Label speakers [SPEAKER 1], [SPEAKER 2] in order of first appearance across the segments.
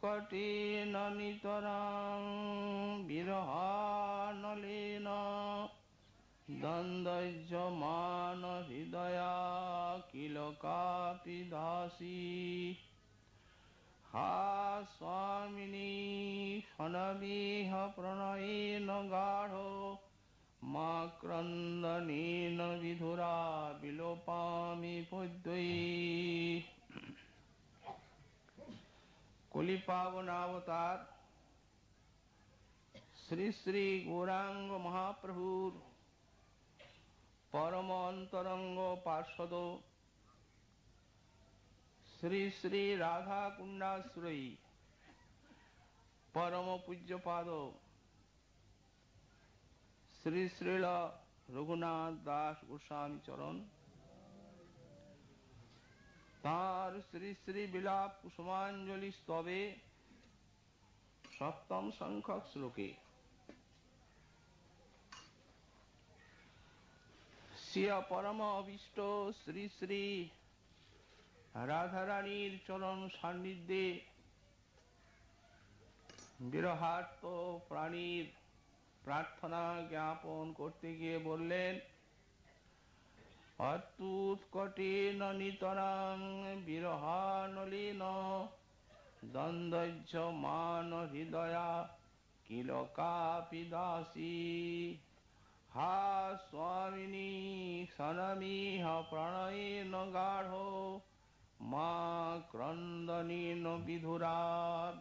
[SPEAKER 1] কঠিন নিতরাং বিরহানলীন দ্বন্দ্বযমান হৃদয়া কিল কাপি দাসী হা স্বামিনী সনবিহ প্রণয়েন গাঢ় মা ক্রন্দনেন বিধুরা বিলোপামি পদ্যই। কলিপাবনাবতার শ্রী শ্রী গৌরাঙ্গ মহাপ্রভুর পরম অন্তরঙ্গ পার্ষদ শ্রী শ্রী রাধা কুণ্ডাশ্রয়ী পরম পূজ্যপাদ শ্রী শ্রীল রঘুনাথ দাস গোস্বামী চরণ তাঁর শ্রী শ্রী বিলাপ কুসুমাঞ্জলি স্তবে সপ্তম সংখ্যক শ্লোকে শ্রিয় পরম অভীষ্ট শ্রী শ্রী রাধারানীর চরণ সান্নিধ্যে বিরহার্ত প্রাণীর প্রার্থনা জ্ঞাপন করতে গিয়ে বললেন, অত্যুৎকটেন নিতরাং বিরহানলীন দ্বন্দ্বযমান হৃদয়া কিল কাপি দাসী হা স্বামিনী সনমিহ প্রণয়েন গাঢ় মা ক্রন্দনেন বিধুরা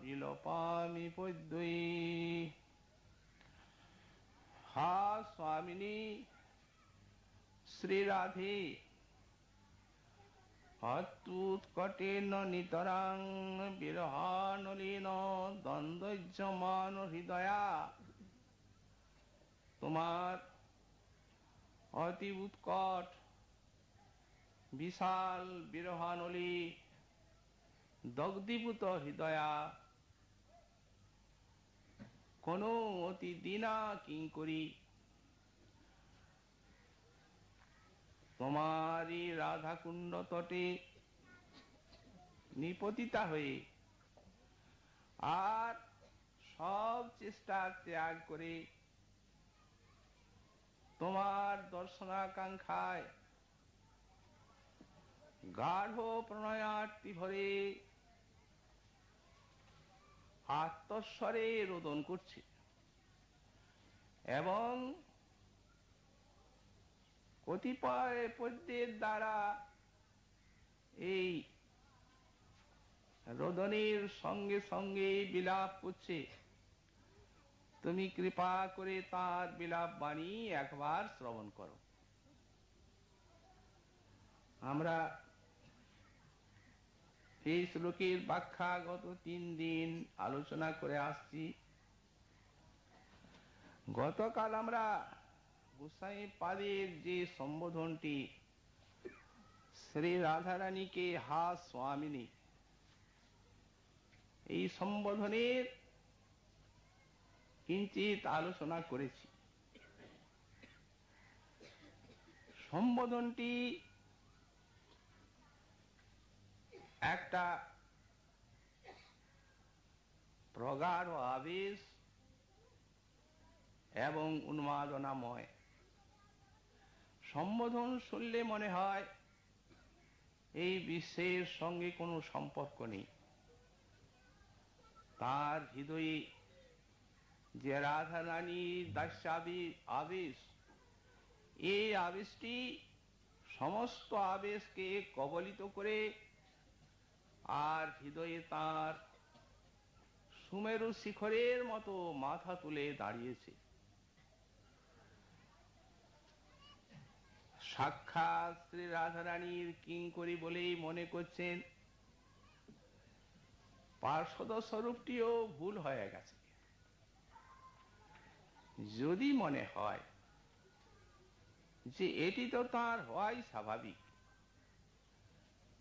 [SPEAKER 1] বিলোপামি পদ্যই। হা স্বামিনী শ্রী রাধে, অত্যুৎকটেন নিতরাং বিরহানলীন দ্বন্দ্বযমান হৃদয়া, তোমার অতি উৎকট বিশাল বিরহানলী দগ্ধীভূত হৃদয়া কোন অতি দীনা কিঙ্করী তোমারই রাধাকুণ্ড তটে নিপতিতা হয়ে আর সব চেষ্টা ত্যাগ করে তোমার দর্শনাকাঙ্ক্ষায় গাঢ় প্রণয়ার্তি ভরে আত্মস্বরে রোদন করছে এবং কতিপয় পদ্যের দ্বারা এই রোদনের সঙ্গে সঙ্গে বিলাপ করছে। তুমি কৃপা করে তার বিলাপ বাণী একবার শ্রবণ করো। আমরা এই শ্লোকের ব্যাখ্যা গত 3 দিন আলোচনা করে আসছি। গতকাল আমরা গোসাই পাদের যে সম্বোধনটি শ্রী রাধারানীকে হা স্বামিনী, এই সম্বোধনের কিঞ্চিত আলোচনা করেছি। সম্বোধনটি একটা প্রগাঢ় আবেশ এবং উন্মাদনাময়। সম্বোধন শুনলে মনে হয় এই বিশ্বের সঙ্গে কোনো সম্পর্ক নেই। তার হৃদয়ে যে রাধারানীর দাস্যাবি আবেশ, এই আবেশটি সমস্ত আবেশকে কবলিত করে আর হৃদয়ে তার সুমেরু শিখরের মতো মাথা তুলে দাঁড়িয়েছে। সাক্ষাৎ শ্রী রাধারানীর কিঙ্করী বলেই মনে করছেন, পার্ষদ স্বরূপটিও ভুল হয়ে গেছে। যদি মনে হয় যে এটি তো তার হওয়াই স্বাভাবিক,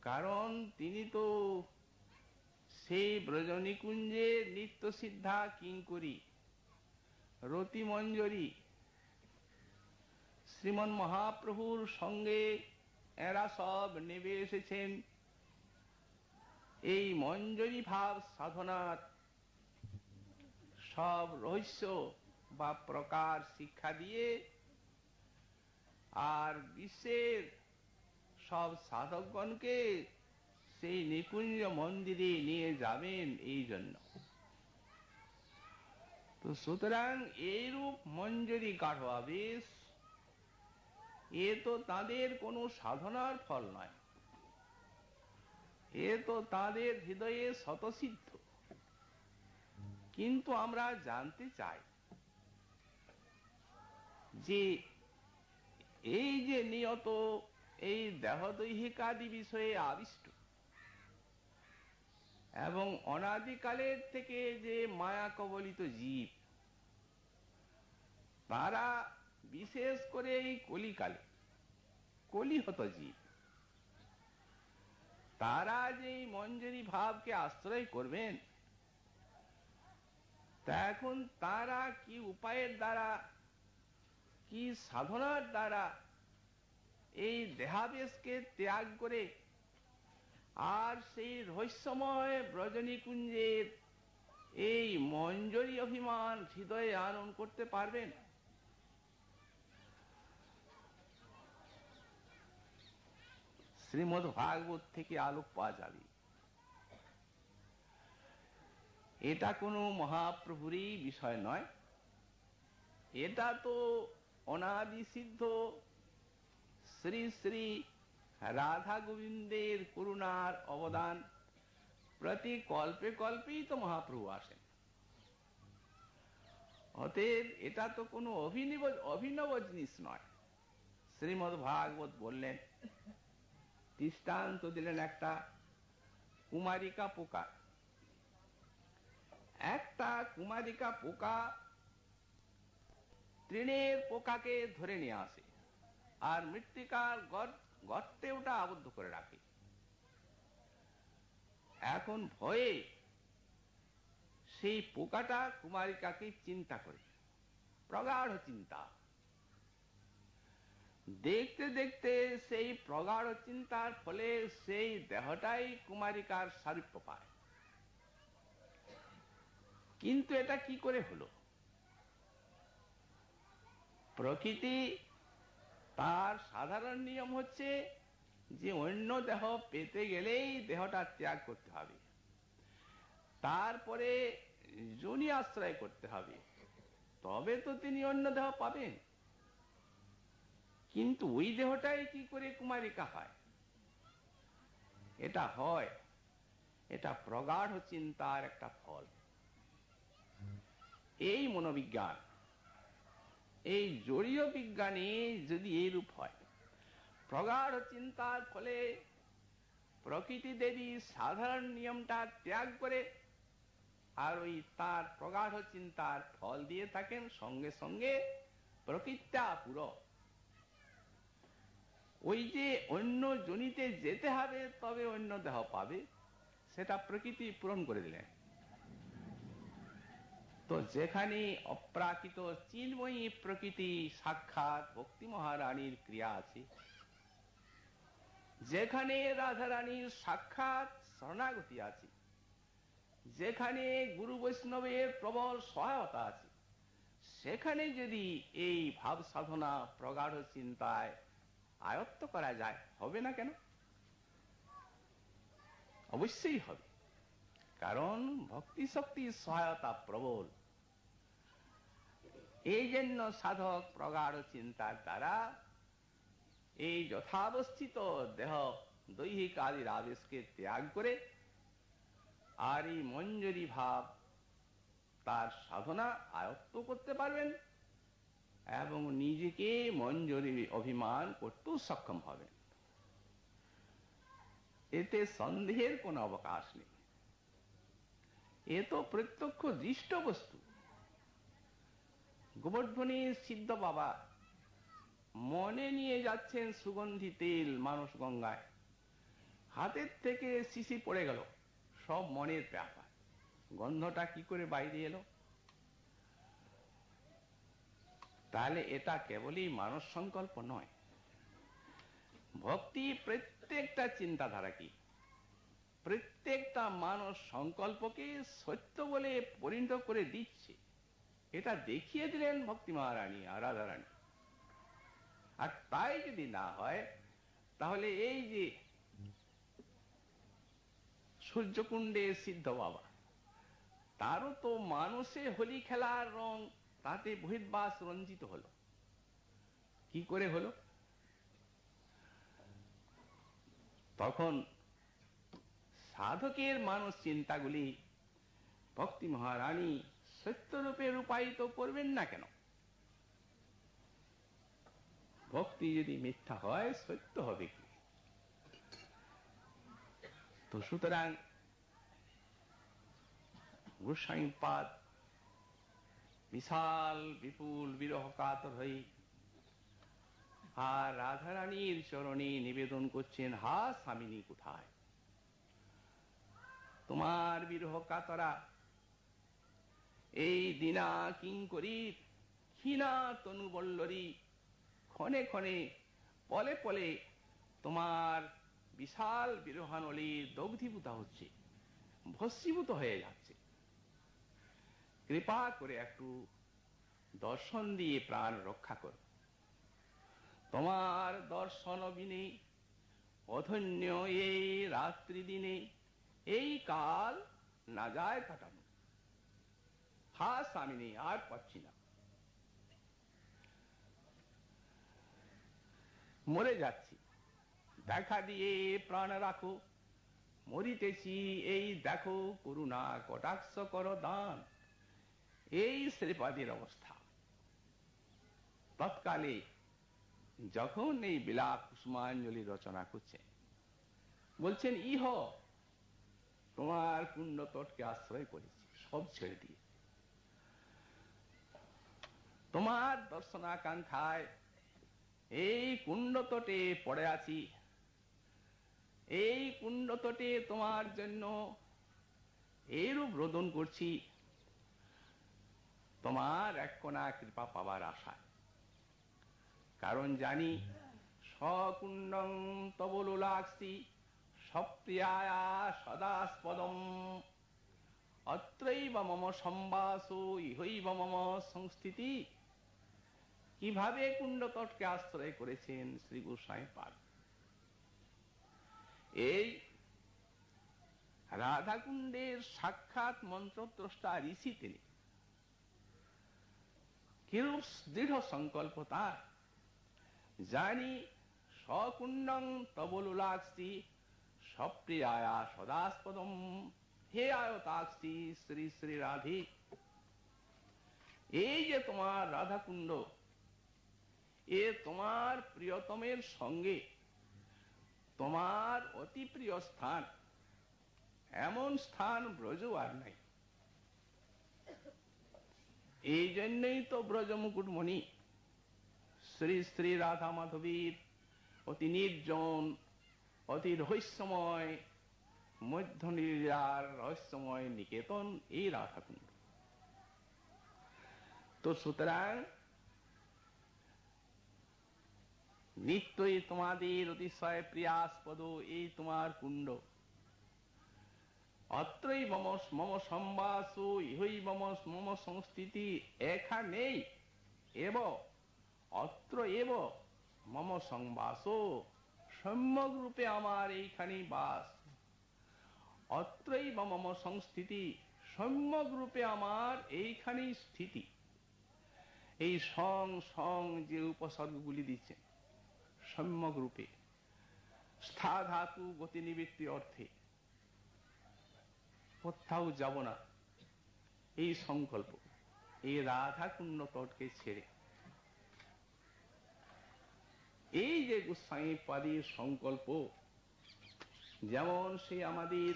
[SPEAKER 1] কারণ তিনি তো সেই ব্রজনিকুঞ্জের নিত্য সিদ্ধা কিঙ্করী রতিমঞ্জরী, শ্রীমন মহাপ্রভুর সঙ্গে এরা সব নেমে এসেছেন এই মঞ্জরি ভাব সাধনার সব রহস্য বা প্রকার শিক্ষা দিয়ে আর বিশ্বের সব সাধকগণকে সেই নিকুঞ্জ মন্দিরে নিয়ে যাবেন এই জন্য। তো সুতরাং এইরূপ মঞ্জরি গাঢ় আবেশ এ তো তাদের কোনো সাধনার ফল নয়, এ তো তাদের হৃদয়ে স্বতঃসিদ্ধ। কিন্তু আমরা জানতে চাই যে এই যে নিয়ত এই দেহদৈহিকাদি বিষয়ে আবিষ্ট এবং অনাদিকালের থেকে যে মায়া কবলিত জীব, তারা বিশেষ করে এই কলিকালে কলিহত জীব, তারা যে এই মঞ্জরি ভাবকে আশ্রয় করবেন, তা এখন তারা কি উপায়ের দ্বারা, কি সাধনার দ্বারা এই দেহাবেশকে ত্যাগ করে আর সেই রহস্যময় ব্রজনিকুঞ্জের এই মঞ্জরি অভিমান হৃদয়ে আনয়ন করতে পারবেন? শ্রীমদ্ ভাগবত থেকে আলোক পাওয়া যাবে। এটা কোনো মহাপ্রভুরই বিষয় নয়, এটা তো অনাদি সিদ্ধ শ্রী শ্রী রাধা গোবিন্দের করুণার অবদান। প্রতি কল্পে কল্পেই তো মহাপ্রভু আসেন। অতএব এটা তো কোনো অভিনব জিনিস নয়। শ্রীমদ্ ভাগবত বললেন, দৃষ্টান্ত দিলেন একটা কুমারিকা পোকা। একটা কুমারিকা পোকা তৃণের পোকাকে ধরে নিয়ে আসে আর মৃত্তিকার গর্তে ওটা আবদ্ধ করে রাখে। এখন ভয়ে সেই পোকাটা কুমারিকাকে চিন্তা করে, প্রগাঢ় চিন্তা। দেখতে দেখতে সেই প্রগাঢ় চিন্তার ফলে সেই দেহটাই কুমারিকার সারূপ্য পায়। কিন্তু এটা কি করে হলো? প্রকৃতি তার সাধারণ নিয়ম হচ্ছে যে অন্য দেহ পেতে গেলেই দেহটা ত্যাগ করতে হবে, তারপরে যোনি আশ্রয় করতে হবে, তবে তো তিনি অন্য দেহ পাবেন। কিন্তু ওই দেহটাই কি করে কুমারিকা হয়? এটা হয়, এটা প্রগাঢ় চিন্তার একটা ফল। এই মনোবিজ্ঞান, এই জড়ীয় বিজ্ঞানে যদি এইরূপ হয়, প্রগাঢ় চিন্তার ফলে প্রকৃতি দেবী সাধারণ নিয়মটা ত্যাগ করে আর ওই তার প্রগাঢ় চিন্তার ফল দিয়ে থাকেন, সঙ্গে সঙ্গে প্রকৃতিটা পুরো ওই যে অন্য জনিতে যেতে হবে তবে অন্য দেহ পাবে, সেটা প্রকৃতি পূরণ করে দিলেন। তো যেখানে অপ্রাকৃত চিন্ময়ী প্রকৃতি সাক্ষাৎ ভক্তি মহারানীর ক্রিয়া আছে, যেখানে রাধারানীর সাক্ষাৎ শরণাগতি আছে, যেখানে গুরু বৈষ্ণবের প্রবল সহায়তা আছে, সেখানে যদি এই ভাব সাধনা প্রগাঢ় চিন্তায় আয়ত্ত করা যায়, হবে না কেন? অবশ্যই হবে। কারণ ভক্তি শক্তির সহায়তা প্রবল। এই জন্য সাধক প্রগাঢ় চিন্তার দ্বারা এই যথাবস্থিত দেহ দৈহিক আদির আবেশকে ত্যাগ করে আর এই মঞ্জরি ভাব তার সাধনা আয়ত্ত করতে পারবেন এবং নিজেকে মঞ্জরি অভিমান করতেও সক্ষম হবেন। এতে সন্দেহের কোনো অবকাশ নেই। এ তো প্রত্যক্ষ দৃষ্ট বস্তু। গোবর্ধনী সিদ্ধ বাবা মনে নিয়ে যাচ্ছেন সুগন্ধি তেল মানস গঙ্গায়, হাতের থেকে শিশি পড়ে গেল, সব মনের ব্যাপার। গন্ধটা কি করে বাইরে এলো? তাহলে এটা কেবলই মানস সংকল্প নয়। ভক্তি প্রত্যেকটা চিন্তাধারা কি প্রত্যেকটা মানুষ সংকল্পকে সত্য বলে পরিণত করে দিচ্ছে, এটা দেখিয়ে দিলেন ভক্তি মহারানী আর রাধারানী। আর তাই যদি না হয়, তাহলে এই যে সূর্যকুণ্ডে সিদ্ধ বাবা, তারও তো মানুষে হোলি খেলার রং, তাতে বহির্বাস রঞ্জিত হলো। কি করে হলো? তখন সাধকের মানুষ চিন্তাগুলি ভক্তি মহারানী সত্যরূপে রূপায়িত করবেন না কেন? ভক্তি যদি মিথ্যা হয়, সত্য হবে কি? তো সুতরাং গোস্বামীপাদ বিশাল বিপুল বিরহ কাতর হয়ে আর রাধারানীর চরণে নিবেদন করছেন, হা স্বামিনী কোথায়? তোমার বিরহ কাতরা এই দিনা কিঙ্করীর ক্ষীণা তনুবল্লরী ক্ষণে ক্ষণে পলে পলে তোমার বিশাল বিরহানলী দগ্ধীভূত হচ্ছে, ভস্মীভূত হয়ে যাচ্ছে। কৃপা করে একটু দর্শন দিয়ে প্রাণ রক্ষা করো। তোমার দর্শন বিনে অধন্য এই রাত্রি দিনে এই কাল না যায় কাটানো। হা স্বামিনী, আর পাচ্ছি না, মরে যাচ্ছি, দেখা দিয়ে প্রাণ রাখো। মরিতেছি এই দেখো, করুণা কটাক্ষ কর দান। এই শ্রীপাদের অবস্থা। তৎকালে যখন এই বিলাপ কুসুমাঞ্জলি রচনা করছে, বলছেন ইহ তোমার কুণ্ড তটকে আশ্রয় করেছি, সব ছেড়ে দিয়ে তোমার দর্শনাকাঙ্ক্ষায় এই কুণ্ড তটে পড়ে আছি। এই কুণ্ড তটে তোমার জন্য এইরূপ রোদন করছি, তোমার এক কোনা কৃপা পাবার আশায়। কারণ জানি সকুণ্ডং তবলুলাক্সি সপ্রিয়ায়া সদাস্পদম অত্রৈব মম সম্বাসো ইহৈব মম সংস্থিতি। কিভাবে কুণ্ড তটকে আশ্রয় করেছেন শ্রী গোস্বামীপাদ। এই রাধাকুণ্ডের সাক্ষাৎ মন্ত্রদ্রষ্টা ঋষি তিনি। কিরূপ দৃঢ় সংকল্প তার। জানি সকুণ্ডং তবলুলাক্সি সপ্রিয়ায়া সদাস্পদম, হে আয়তাক্সি শ্রী শ্রী রাধে। এই যে তোমার রাধাকুণ্ড, এ তোমার প্রিয়তমের সঙ্গে তোমার অতি প্রিয় স্থান, এমন স্থান ব্রজ আর নাই। এই জন্যই তো ব্রজ মুকুটমণি শ্রী শ্রী রাধা মাধবীর অতি নির্জন, অতি রহস্যময় মধ্যনীলার রহস্যময় নিকেতন এই রাধাকুণ্ড। তো সুতরাং নিত্যই তোমাদের অতিশয় প্রিয়াস্পদ এই তোমার কুণ্ড। অত্রই মম মম সম্বাস ইহই মম মম সংস্থিতি, এখানেই এব অত্র এব মম সংবাস, সম্যক রূপে আমার এইখানে বাস। অত্রই মম সংস্থিতি, সম্যক রূপে আমার এইখানেই স্থিতি। এই সং সং যে উপসর্গগুলি দিচ্ছেন সম্যক রূপে, স্থা ধাতু গতি নিবৃত্তি অর্থে, কোথাও যাব না এই সংকল্প, এই রাধাকুণ্ড তটকে ছেড়ে। এই যে গোস্বামীপাদের সংকল্প, যেমন সে আমাদের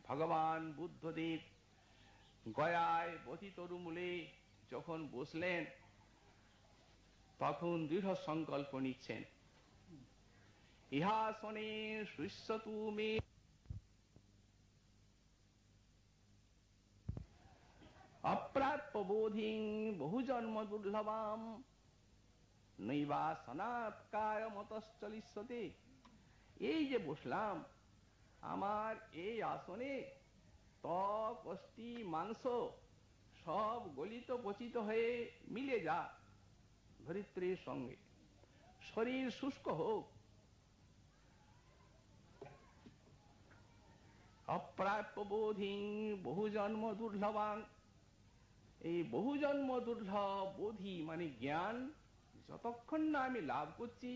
[SPEAKER 1] ভগবান বুদ্ধদেব গয়ায় বতিতরু মূলে যখন বসলেন, তখন দৃঢ় সংকল্প নিচ্ছেন, ইহাসনে শুষ্যতু মে অপ্রাপ্য বোধিং বহুজন্ম দুর্লভাম নৈবাসনাৎ কায় মতশ্চলিষ্যতে। এই যে বসলাম, আমার এই আসনে ত্বক অস্থি মাংস সব গলিত পচিত হয়ে মিলে যা ধরিত্রীর সঙ্গে, শরীর শুষ্ক হোক, অপ্রাপ্য বোধিং বহু জন্ম দুর্লভাং, এই বহু জন্ম দুর্লভ বোধি মানে জ্ঞান যতক্ষণ না আমি লাভ করছি,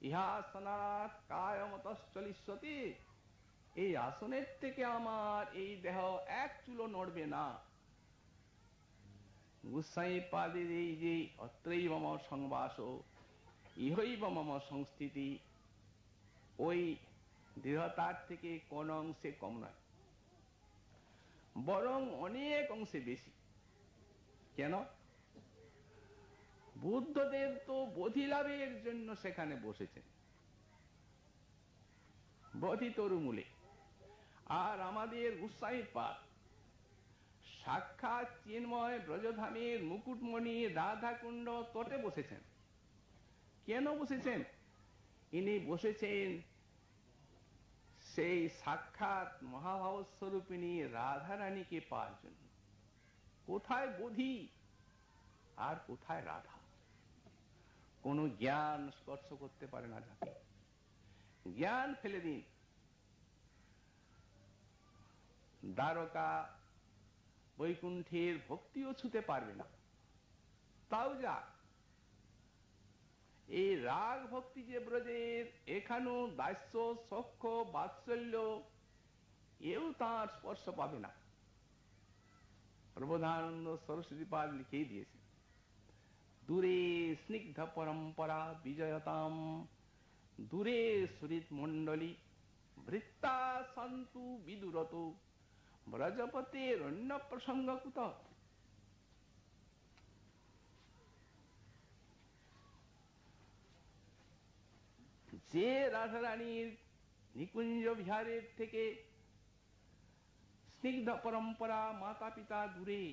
[SPEAKER 1] ইহাসনাৎ কায়মতশ্চলিষ্যতি, এই আসনের থেকে আমার এই দেহ এক চুলো নড়বে না। গোস্বামীপাদের এই যে অত্রৈব মম সংবাস ইহৈব মম সংস্থিতি, ওই দৃঢ়তার থেকে কোন অংশে কম নয়, বরং অনেক অংশে বেশি। কেন? বুদ্ধদেব তো বোধি লাভের জন্য সেখানে বসেছেন, বোধি তরুমূলে। আর আমাদের গোস্বামীপাদ সাক্ষাৎ চিন্ময় ব্রজধামের মুকুটমণি রাধাকুণ্ড তটে বসেছেন। কেন বসেছেন? ইনি বসেছেন সেই সাক্ষাৎ মহাভাবস্বরূপিণী রাধারানীকে পাওয়ার জন্য। কোথায় বোধি আর কোথায় রাধা? কোন জ্ঞান স্পর্শ করতে পারে না যাকে। জ্ঞান ফেলে দিন, দ্বারকা বৈকুণ্ঠের ভক্তিও ছুতে পারবে না। তাও যা, এই রাগ ভক্তি যে ব্রজের, এখানেও দাস্য সখ্য বাৎসল্য এও তাঁর স্পর্শ পাবে না। প্রবোধানন্দ সরস্বতীপাদ লিখেই দিয়েছেন, দূরে স্নিগ্ধ পরম্পরা বিজয়তাম, দূরে সুরিত মণ্ডলী বৃত্তা সন্তু বিদুরত, ব্রজপতের অন্য প্রসঙ্গকুত। যে রাধারানীর নিকুঞ্জ বিহারের থেকে স্নিগ্ধ পরম্পরা মাতা পিতা দূরে,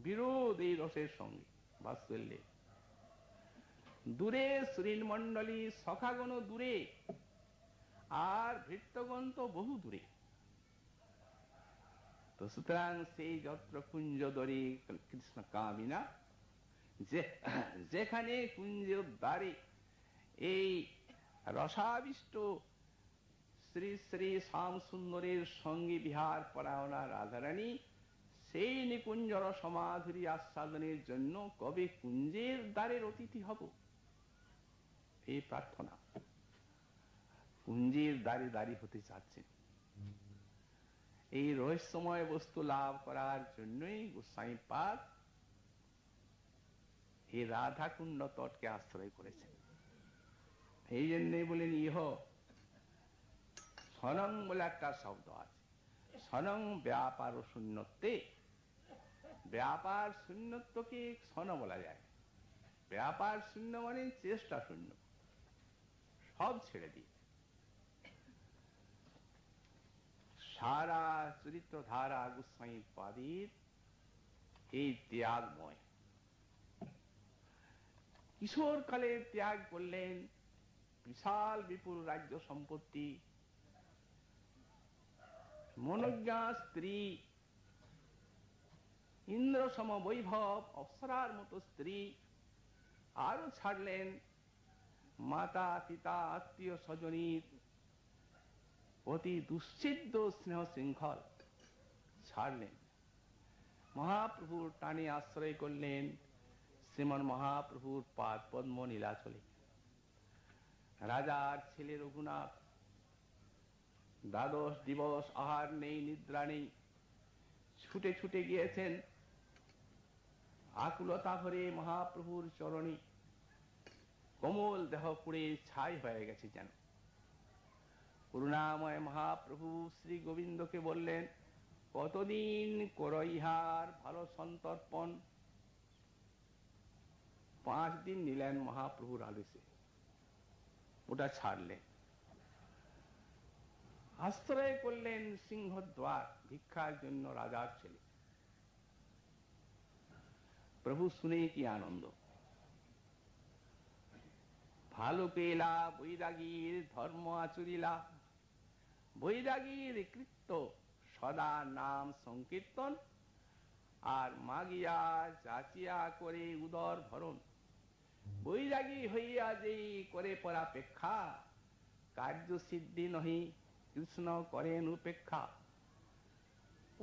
[SPEAKER 1] বিরোধ এই রসের সঙ্গে বাৎসল্যে, দূরে শ্রীন মণ্ডলী সখাগণ দূরে, আর ভৃত্যগণ তো বহু দূরে। তো সুতরাং সেই যত্র কুঞ্জ দরে কৃষ্ণ কামিনা, যেখানে কুঞ্জের দ্বারে এই রসাবিষ্ট শ্রী শ্রী শ্যাম সুন্দরের সঙ্গে বিহার পরায়ণা রাধারানী, সেই নিকুঞ্জর সমাধুরী আস্বাদনের জন্য কবে কুঞ্জের দ্বারের অতিথি হব, এই প্রার্থনা। কুঞ্জের দ্বারে দাঁড়ি হতে চাচ্ছেন। এই রহস্যময় বস্তু লাভ করার জন্যই গোস্বামীপাদ এই রাধাকুণ্ড তটকে আশ্রয় করেছেন। এই জন্যই বলেন ইহ সনং বলে একটা শব্দ আছে, সনং ব্যাপার শূন্যত্বে। ব্যাপার শূন্যত্বকে সন বলা যায়। ব্যাপার শূন্য মানে চেষ্টা শূন্য, সব ছেড়ে দিয়ে সারা চরিত্র ধারা গোস্বামীপাদের এই ত্যাগময়। কিশোর কালে ত্যাগ করলেন বিশাল বিপুল রাজ্য সম্পত্তি, মনোজ্ঞা স্ত্রী, ইন্দ্র সম বৈভব, অপ্সরার মতো স্ত্রী, আরো ছাড়লেন মাতা পিতা আত্মীয় স্বজনীর অতি দুশ্চিদ্য স্নেহ শৃঙ্খল ছাড়লেন। মহাপ্রভুর টানে আশ্রয় করলেন শ্রীমন মহাপ্রভুর পাদ পদ্ম নীলাচলে। রাজার ছেলে রঘুনাথ দ্বাদশ দিবস আহার নেই নিদ্রা নেই, ছুটে ছুটে গিয়েছেন আকুলতা ভরে মহাপ্রভুর চরণে। কোমল দেহ পুড়ে ছাই হয়ে গেছে যেন। করুণাময় মহাপ্রভু শ্রী গোবিন্দকে বললেন, কতদিন কর ইহার ভালো সন্তর্পণ। 5 দিন নিলেন মহাপ্রভুর আদেশে, ওটা ছাড়লেন। আশ্রয় করলেন সিংহদ্বার ভিক্ষার জন্য রাজার ছেলে। প্রভু শুনে কি আনন্দ। ভালো পেলা বৈরাগীর ধর্ম আচরিলা, বৈরাগীর কৃত্য সদা নাম সংকীর্তন, আর মাগিয়া যাচিয়া করে উদর ভরণ। বৈরাগী হইয়া যেই করে পরাপেক্ষা, কার্য সিদ্ধি নহি কৃষ্ণ করেন উপেক্ষা।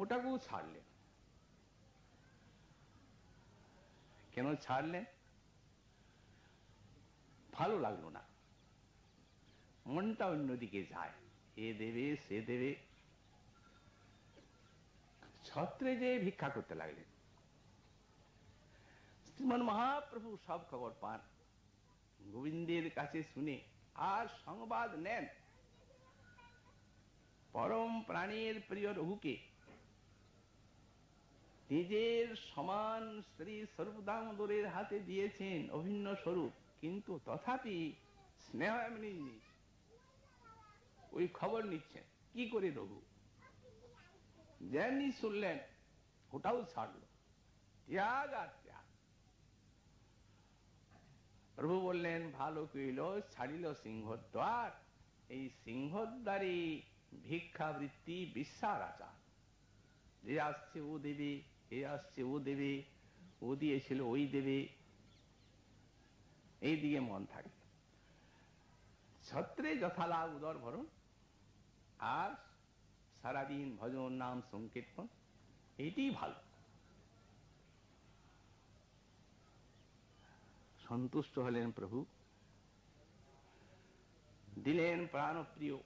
[SPEAKER 1] ওটাকেও ছাড়লেন। কেন ছাড়লেন? ভালো লাগলো না, মনটা অন্যদিকে যায়, এ দেবে সে দেবে। ছত্রে যে ভিক্ষা করতে লাগলেন। শ্রীমান মহাপ্রভু সব খবর পান, গোবিন্দের কাছে শুনে আর সংবাদ নেন পরম প্রাণের প্রিয় রঘুকে নিজের সমান শ্রী স্বরূপদামোদরের হাতে দিয়েছেন অভিন্ন স্বরূপ, কিন্তু তথাপি স্নেহ এমনি জিনিস। ওই খবর নিচ্ছেন কি করে রঘু যেমনি শুনলেন ওটাও ছাড়লো, ত্যাগ আর ত্যাগ। প্রভু বললেন, ভালো কইল ছাড়িল সিংহদ্বার, এই সিংহদ্বারে ভিক্ষাবৃত্তি বিশ্বার আচার। যে আসছে ও দেবে, এ আসছে ও দেবে, ও দিয়েছিল ওই দেবে, এই দিকে মন থাকে। ছত্রে যথালাভ উদর ভরণ, আর সারাদিন ভজন নাম সংকীর্তন, এইটি ভালো। সন্তুষ্ট হলেন প্রভু, দিলেন প্রাণপ্রিয়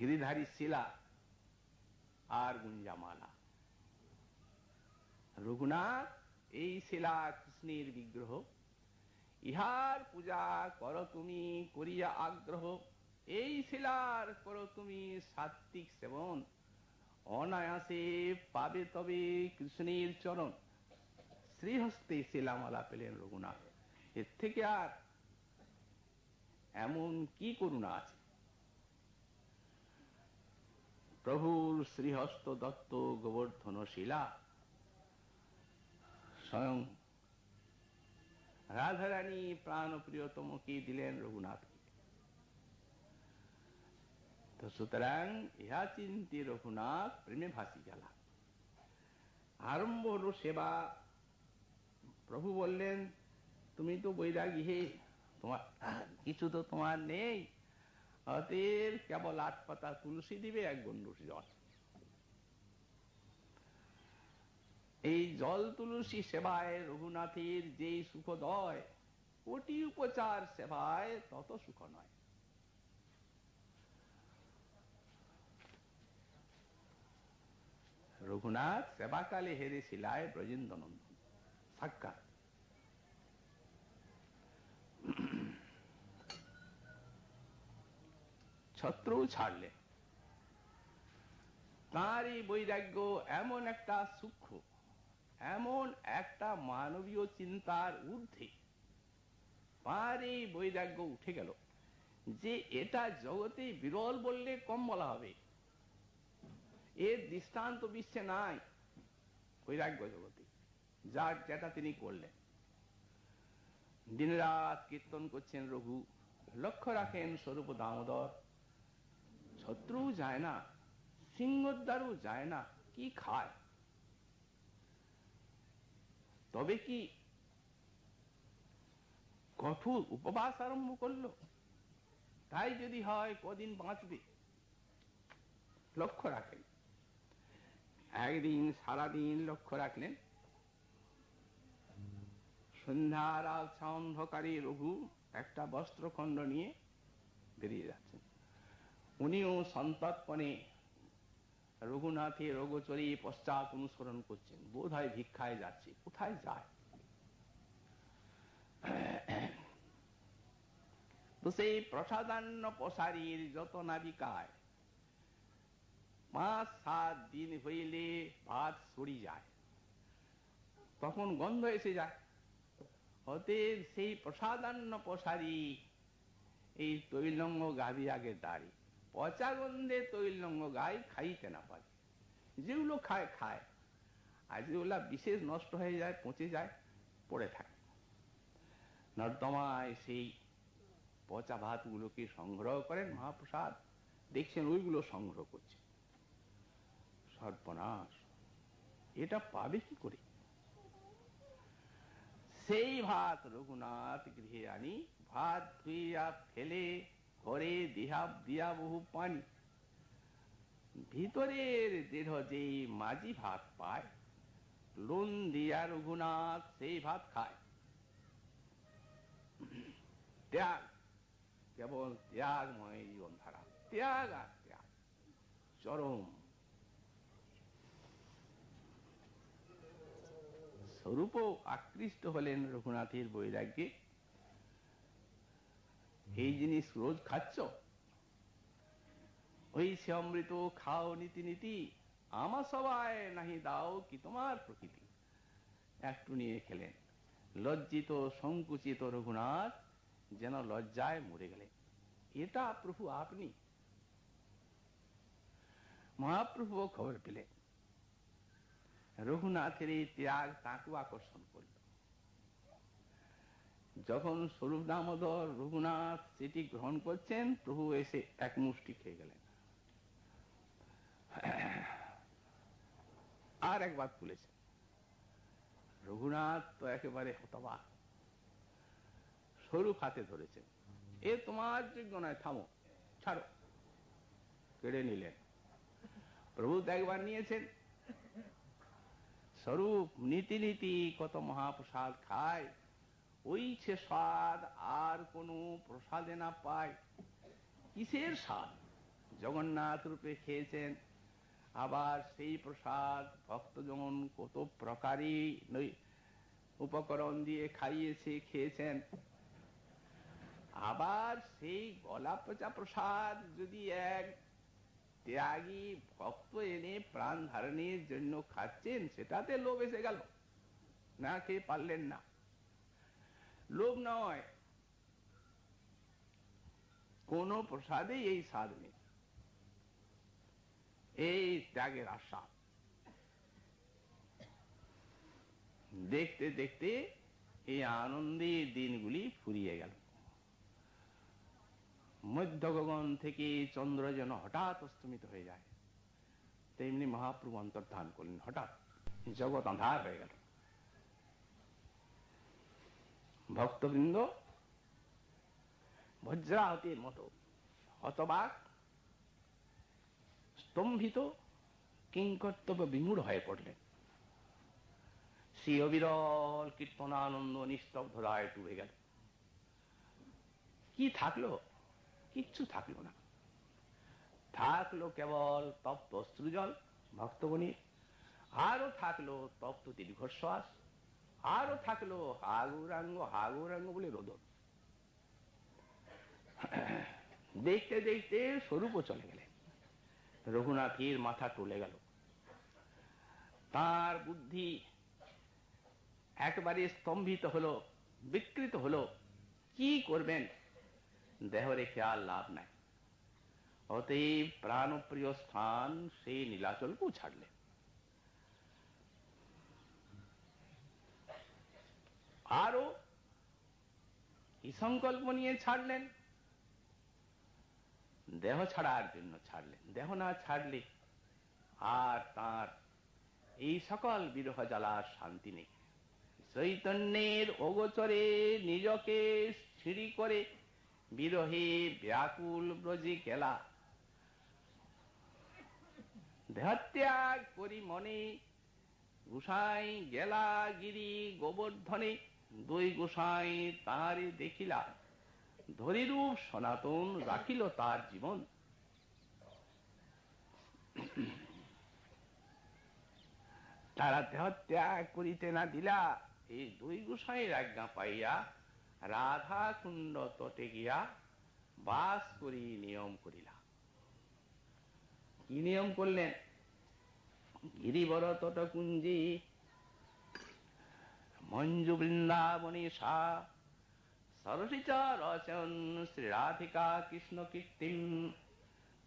[SPEAKER 1] গিরিধারী শিলা আর গুঞ্জামালা। রঘুনাথ, এই শিলা কৃষ্ণের বিগ্রহ, ইহার পূজা করো তুমি করিয়া আগ্রহ। এই শিলার করো তুমি সাত্বিক সেবন, অনায়াসে পাবে তবে কৃষ্ণের চরণ। শ্রীহস্তে শিলামালা পেলেন রঘুনাথ। এর থেকে আর এমন কি করুণা আছে? প্রভুর শ্রীহস্ত দত্ত গোবর্ধন শিলা স্বয়ং রাধারানী প্রাণ প্রিয়তমকে দিলেন রঘুনাথকে। তো সুতরাং ইহা চিন্তি রঘুনাথ প্রেমে ভাসি গেলা। আরম্ভ হল সেবা। প্রভু বললেন, তুমি তো বৈরাগী হে, তোমার কিছু তো তোমার নেই, অতএব কেবল 8 পাতা তুলসী দিবে, 1 গণ্ডূষ জল। এই জল তুলসী সেবায় রঘুনাথের যে সুখদয়, কোটি উপচার সেবায় তত সুখ নয়। রঘুনাথ সেবাকালে হেরে শিলায় ব্রজেন্দ্র নন্দন সাক্ষাৎ। ছত্রও ছাড়লেন। তাঁর এই বৈরাগ্য এমন একটা সূক্ষ্ম, এমন একটা মানবীয় চিন্তার ঊর্ধ্বে তাঁর এই বৈরাগ্য উঠে গেল যে এটা জগতে বিরল বললে কম বলা হবে। এর দৃষ্টান্ত বিশ্বে নাই বৈরাগ্য জগতে, যার যেটা তিনি করলেন। দিনরাত কীর্তন করছেন রঘু, লক্ষ্য রাখেন স্বরূপ দামোদর। শত্রুও যায় না, সিংহদ্বারও যায় না, কি খায়? তবে কি কঠোর উপবাস আরম্ভ করলো? তাই যদি হয় কদিন বাঁচবে? লক্ষ্য রাখেন। একদিন সারাদিন লক্ষ্য রাখলেন। সন্ধ্যার আবছা অন্ধকারে রঘু একটা বস্ত্রখণ্ড নিয়ে বেরিয়ে যাচ্ছেন। উনিও সন্তর্পণে রঘুনাথের অগোচরে পশ্চাৎ অনুসরণ করছেন। বোধ হয় ভিক্ষায় যাচ্ছে। কোথায় যায়? তো সেই প্রসাদান্ন পসারির যত নাবিকায় 5-7 দিন হইলে ভাত সরি যায়, তখন গন্ধ এসে যায়। অতএব সেই প্রসাদান্ন পসারি এই তৈলঙ্গ গাভী আগে দাঁড়ি, পচা গন্ধে তৈলঙ্গ গাই খাইতে না পারে। যেগুলো খায় খায়, আর যেগুলা বিশেষ নষ্ট হয়ে যায়, পচে যায়, পড়ে থাকে। নর্দমায় সেই পচা ভাতগুলোকে সংগ্রহ করেন মহাপ্রসাদ, দেখছেন ওইগুলো সংগ্রহ করছে। সর্বনাশ, এটা পাবে কি করে? সেই ভাত রঘুনাথ গৃহে আনি ভাত ধুইয়া ফেলে ঘরে দিয়া বহু পানি। ভিতরের দেহ যেই মাঝি ভাত পায়, লুন দিয়া রঘুনাথ সেই ভাত খায়। ত্যাগ, কেবল ত্যাগময় জীবন ধারা, ত্যাগ আর ত্যাগ, চরম। স্বরূপ আকৃষ্ট হলেন রঘুনাথের বৈরাগ্যে। এই জিনিস রোজ খাচ্ছ, ওই সে অমৃত খাও নীতি নীতি, আমার সবাই নাহি দাও কি তোমার প্রকৃতি। একটু নিয়ে খেলেন। লজ্জিত সংকুচিত রঘুনাথ যেন লজ্জায় মরে গেলেন। এটা প্রভু আপনি? মহাপ্রভু খবর পেলেন, রঘুনাথের এই ত্যাগ তাঁকে আকর্ষণ করল। যখন স্বরূপ দামোদর রঘুনাথ সেটি গ্রহণ করছেন, প্রভু এসে এক মুষ্টি খেয়ে গেলেন। আর একবার তুলেছেন। রঘুনাথ তো একেবারে হতবাক, স্বরূপ হাতে ধরেছেন। এ তোমার যোগ্য নয়, থামো, ছাড়ো। কেড়ে নিলেন। প্রভু তো একবার নিয়েছেন। স্বরূপ নীতি নীতি কত মহাপ্রসাদ খায়, ওই সে স্বাদ আর কোন প্রসাদে না পায়। কিসের স্বাদ? জগন্নাথ রূপে খেয়েছেন, আবার সেই প্রসাদ ভক্তজন কত প্রকারই উপকরণ দিয়ে খাইয়েছে, খেয়েছেন। আবার সেই গলা পচা প্রসাদ যদি এক ত্যাগী ভক্ত এনে প্রাণ ধারণের জন্য খাচ্ছেন, সেটাতে লোভ এসে গেল, না খেয়ে পারলেন না। লোভ নয়, কোন প্রসাদে এই স্বাদ নেই, এই ত্যাগের আস্বাদ। দেখতে দেখতে এই আনন্দের দিনগুলি ফুরিয়ে গেল। মধ্য গগন থেকে চন্দ্র যেন হঠাৎ অস্তমিত হয়ে যায়, তেমনি মহাপ্রভু অন্তর্ধান করলেন। হঠাৎ জগৎ আঁধার হয়ে গেল। ভক্তবৃন্দ বজ্রাহতের মতো হতবাক, স্তম্ভিত, কিংকর্তব্য বিমূঢ় হয়ে পড়লেন। সেই অবিরল কীর্তনানন্দ নিস্তব্ধতায় ডুবে গেল। কি থাকলো? কিচ্ছু থাকলো না। থাকলো কেবল তপ্ত অশ্রুজল ভক্তগণের, আরো থাকলো তপ্ত দীর্ঘশ্বাস, আরো থাকলো হাগুরাঙ্গ হাগুরাঙ্গ বলে রোদন। দেখতে দেখতে স্বরূপও চলে গেলেন। রঘুনাথের মাথা টলে গেল। তার বুদ্ধি একবারে স্তম্ভিত হলো, বিকৃত হলো। কি করবেন? দেহ রেখে আর লাভ নাই। অতএব প্রাণপ্রিয় স্থান সেই নীলাচলকেও ছাড়লেন। আরো কি সংকল্প নিয়ে ছাড়লেন? দেহ ছাড়ার জন্য ছাড়লেন। দেহ না ছাড়লে আর তার এই সকল বিরহ জ্বালার শান্তি নেই। চৈতন্যের অগোচরে নিজকে সিঁড়ি করে বিরহে ব্যাকুল ব্রজে গেলা। দেহত্যাগ করি মনে গোসাই গেলা গিরি গোবর্ধনে। দুই গোসাই তাহারে দেখিলা, ধরিরূপ সনাতন রাখিল তার জীবন। তারা দেহত্যাগ করিতে না দিলা, এই দুই গোসাইয়ের আজ্ঞা পাইয়া রাধা কুণ্ড তটে গিয়া বাস করি নিয়ম করিলা। কি নিয়ম করলেন? গিরিবর তট কুঞ্জি মঞ্জু বৃন্দাবনী সা সরসিচা রচন শ্রী রাধিকা কৃষ্ণ কীর্তিম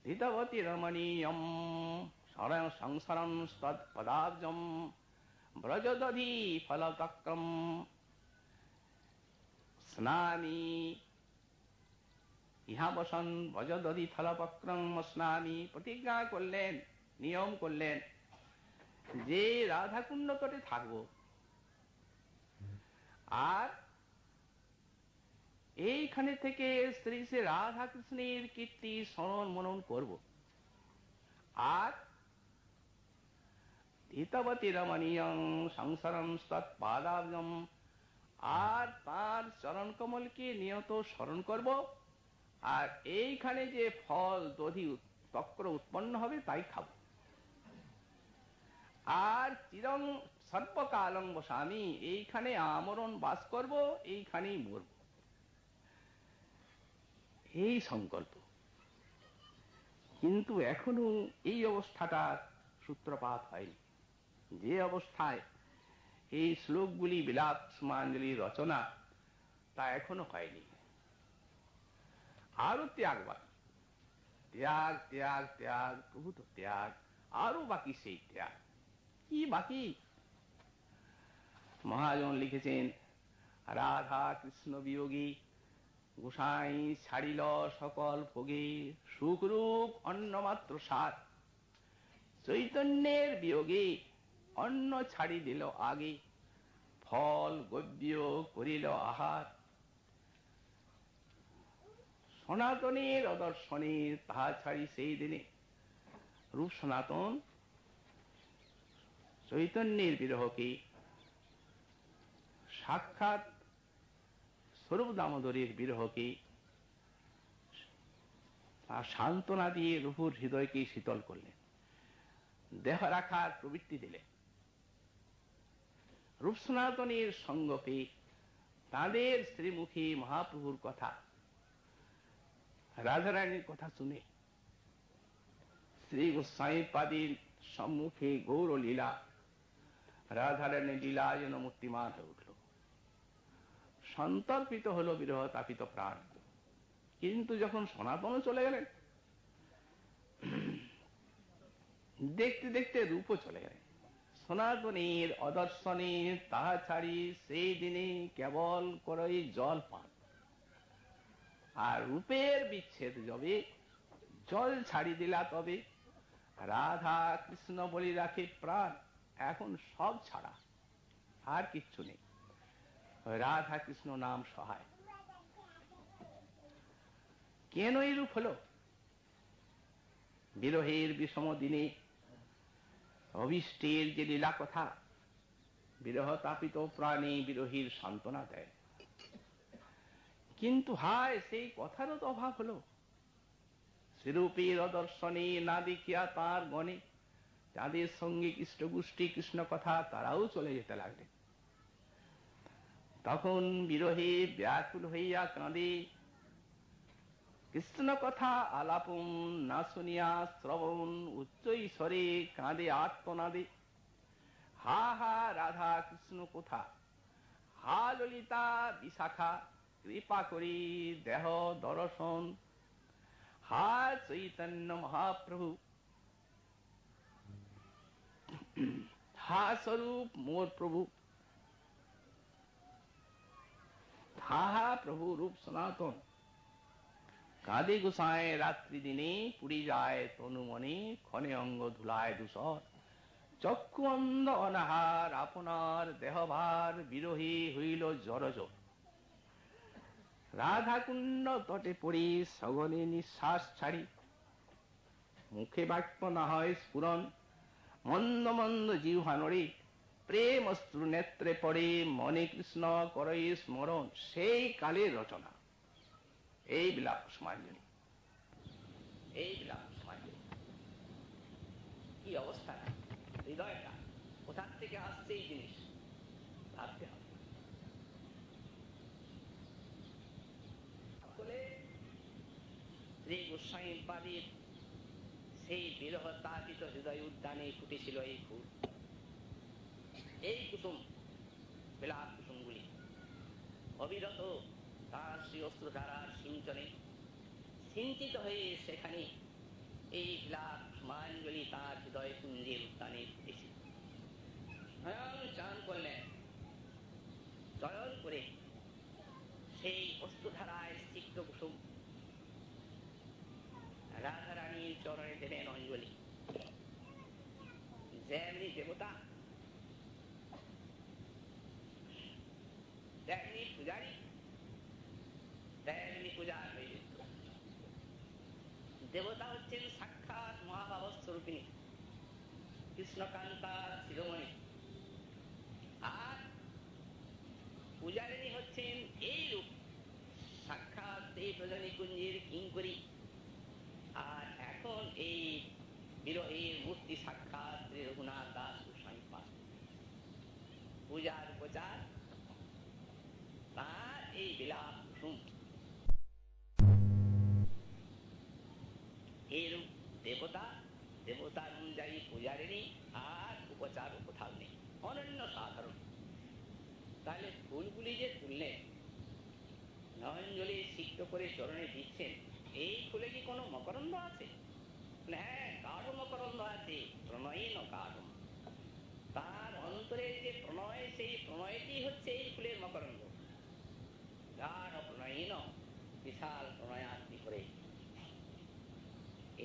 [SPEAKER 1] ধৃতবতী রমণীয়ম সংসরণ পদাব্জম ব্রজদধি ফলতক্রম স্নানি ইহা বসন ব্রজদধি থলপক্রম স্নামি, প্রতিজ্ঞা করলেন, নিয়ম করলেন যে রাধাকুণ্ড তটে থাকবো, আর এইখানে থেকে শ্রী শ্রী রাধা কৃষ্ণের কীর্তি স্মরণ মনন করব, আর ধৃতবতী রমণীয়ং সংসারম তৎপাদাব্জম, আর তার চরণ কমলকে নিয়ত স্মরণ করব, আর এইখানে যে ফল দধি তক্র উৎপন্ন হবে তাই খাব, আর চিরং সর্বকালং বসামি, এইখানে আমরণ বাস করব, এইখানেই মরব, এই সংকল্প। কিন্তু এখনো এই অবস্থাটার সূত্রপাত হয়নি। যে অবস্থায় এই শ্লোকগুলি বিলাপ সুমাঞ্জলি রচনা, তা এখনো হয়নি। আরো ত্যাগ বাকি, ত্যাগ ত্যাগ ত্যাগ, প্রভূত ত্যাগ, আরো বাকি সেই ত্যাগ। কি বাকি? মহাজন লিখেছেন, রাধা কৃষ্ণ বিয়োগী গোসাই ছাড়িল সকল ভোগে, সুখরূপ অন্নমাত্র সার, চৈতন্যের বিয়োগে অন্ন ছাড়ি দিল আগে, ফল গব্য করিল আহার, সনাতনের অদর্শনে তাহা ছাড়ি সেই দিনে। রূপ সনাতন চৈতন্যের বিরহকে সাক্ষাৎ স্বরূপ দামোদরের বিরহকে সান্ত্বনা দিয়ে রূপুর হৃদয়কে শীতল করলেন, দেহ রাখার প্রবৃত্তি দিলেন। রূপ সনাতনের সঙ্গকে তাঁদের শ্রীমুখী মহাপ্রভুর কথা, রাধারানীর কথা শুনে শ্রী গোস্বামী পাদীর সম্মুখে গৌর লীলা, রাধারানীর লীলা যেন মূর্তিমান হয়ে উঠল। সন্তর্পিত হল বিরহ তাপিত প্রাণ। কিন্তু যখন সনাতন চলে গেলেন, দেখতে দেখতে রূপও চলে গেলেন। সনাতনের অদর্শনে তাহা ছাড়ি সেই দিনে কেবল করই জল পান, আর রূপের বিচ্ছেদ যবে, জল ছাড়ি দিলা তবে, রাধা কৃষ্ণ বলি রাখে প্রাণ, এখন সব ছাড়া, আর কিচ্ছু নেই, রাধা কৃষ্ণ নাম সহায়। কেন এই রূপ হলো? বিরহের বিষম দিনে অভিষ্টের যে লীলা কথা, বিরহ তাপিত প্রাণে বিরহীর সান্ত্বনা দেয়। কিন্তু হায়, সেই কথারও তো অভাব হলো। শ্রীরূপের অদর্শনে না দেখিয়া তাঁর গণে যাদের সঙ্গে কৃষ্ণ গোষ্ঠী কৃষ্ণ কথা, তারাও চলে যেতে লাগলেন। তখন বিরহে ব্যাকুল হইয়া কাঁদে, কৃষ্ণ কথা আলাপন না শুনিয়া শ্রবণ উচ্চ ঈশ্বরে কাঁদে আর্তনাদে, হা হা রাধা কৃষ্ণ কোথা, হা ললিতা বিশাখা, কৃপা করি দেহ দর্শন, হা চৈতন্য মহাপ্রভু, হা স্বরূপ মোর প্রভু, হা হা প্রভু রূপ সনাতন। কাঁদে গোসায় রাত্রি দিনে, পুরি যায় তনু মনে, ক্ষণে অঙ্গ ধুলায় ধূসর, চক্ষু অন্ধ অনাহার, আপনার দেহভার বিরোহী হইল জড়জড়। রাধাকুণ্ড তটে পড়ি সগলে নিঃশ্বাস ছাড়ি, মুখে বাক্য না হয় স্ফুরণ, মন্দ মন্দ জিহ্বা নড়ে, প্রেম অশ্রু নেত্রে পড়ে, মনে কৃষ্ণ করই স্মরণ। সেই কালের রচনা এই বিলাপ কুসুমাঞ্জলি, এই বিলাপ কুসুমাঞ্জলি। কি অবস্থা, হৃদয়টা কোথার থেকে আসছে এই জিনিস ভাবতে হবে। আসলে শ্রী গোস্বামী পাদের সেই বিরহ তাপিত হৃদয় উদ্যানে ফুটেছিল এই ফুল, এই কুসুম, বিলাপ কুসুমগুলি অবিরত তার শ্রী অশ্রুধারার সিঞ্চনে সিঞ্চিত হয়ে সেখানে এই বিলাপ কুসুমাঞ্জলি তার হৃদয় পুঞ্জের উদ্যানে ফুটেছিল। স্বয়ং চান করলেন, চয়ন করে সেই অশ্রুধারায় সিক্ত কুসুম চরণে দেবেন অঞ্জলি। যেমনি দেবতা তেমনি পূজারী, তেমনি পূজার নৈবেদ্য। দেবতা হচ্ছেন সাক্ষাৎ মহাভাব স্বরূপিণী কৃষ্ণকান্তা শিরোমণি, আর পূজারিণী হচ্ছেন এই রূপ সাক্ষাৎ এই প্রজনী কুঞ্জের কিঙ্করী। আর এখন এই বিরহের মূর্তি সাক্ষাৎ শ্রী রঘুনাথ দাস গোস্বামী পাদ। পূজার উপচার তার এই বিলাপ কুসুম। এইরূপ দেবতা, দেবতার অনুযায়ী পূজারিণী, আর উপচার কোথাও নেই, অনন্য সাধারণ। তাহলে ফুলগুলি যে তুললেন, নয়নজলি সিক্ত করে চরণে দিচ্ছেন, এই ফুলে কি কোনো মকরন্দ আছে? হ্যাঁ, গাঢ় মকরন্দ আছে, প্রণয়ীন গাঢ়। তার অন্তরের যে প্রণয়, সেই প্রণয়টি হচ্ছে এই ফুলের মকরন্দ। গাঢ় প্রণয়ীন, বিশাল প্রণয়াগ্নি করে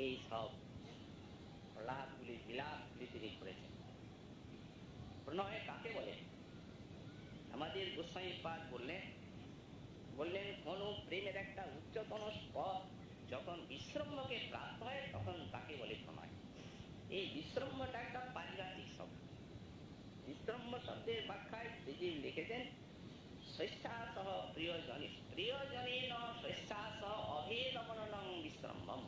[SPEAKER 1] এই সব প্রলাপগুলি, বিলাপগুলি তিনি করেছেন। প্রণয় কাকে বলে? আমাদের গোস্বামী পাদ বললেন কোন প্রেমের একটা উচ্চতন স্তর যখন বিশ্রম্ভকে প্রাপ্ত হয়, তখন তাকে বলে প্রণয়। এই বিশ্রম্ভটা একটা পারিভাষিক শব্দ। বিশ্রম্ভ শব্দের ব্যাখ্যায় শ্রীজি লিখেছেন, স্বেচ্ছাসহ প্রিয়জনী, প্রিয়জনেন স্বেচ্ছাসহ অভেদ মননং বিশ্রম্ভম।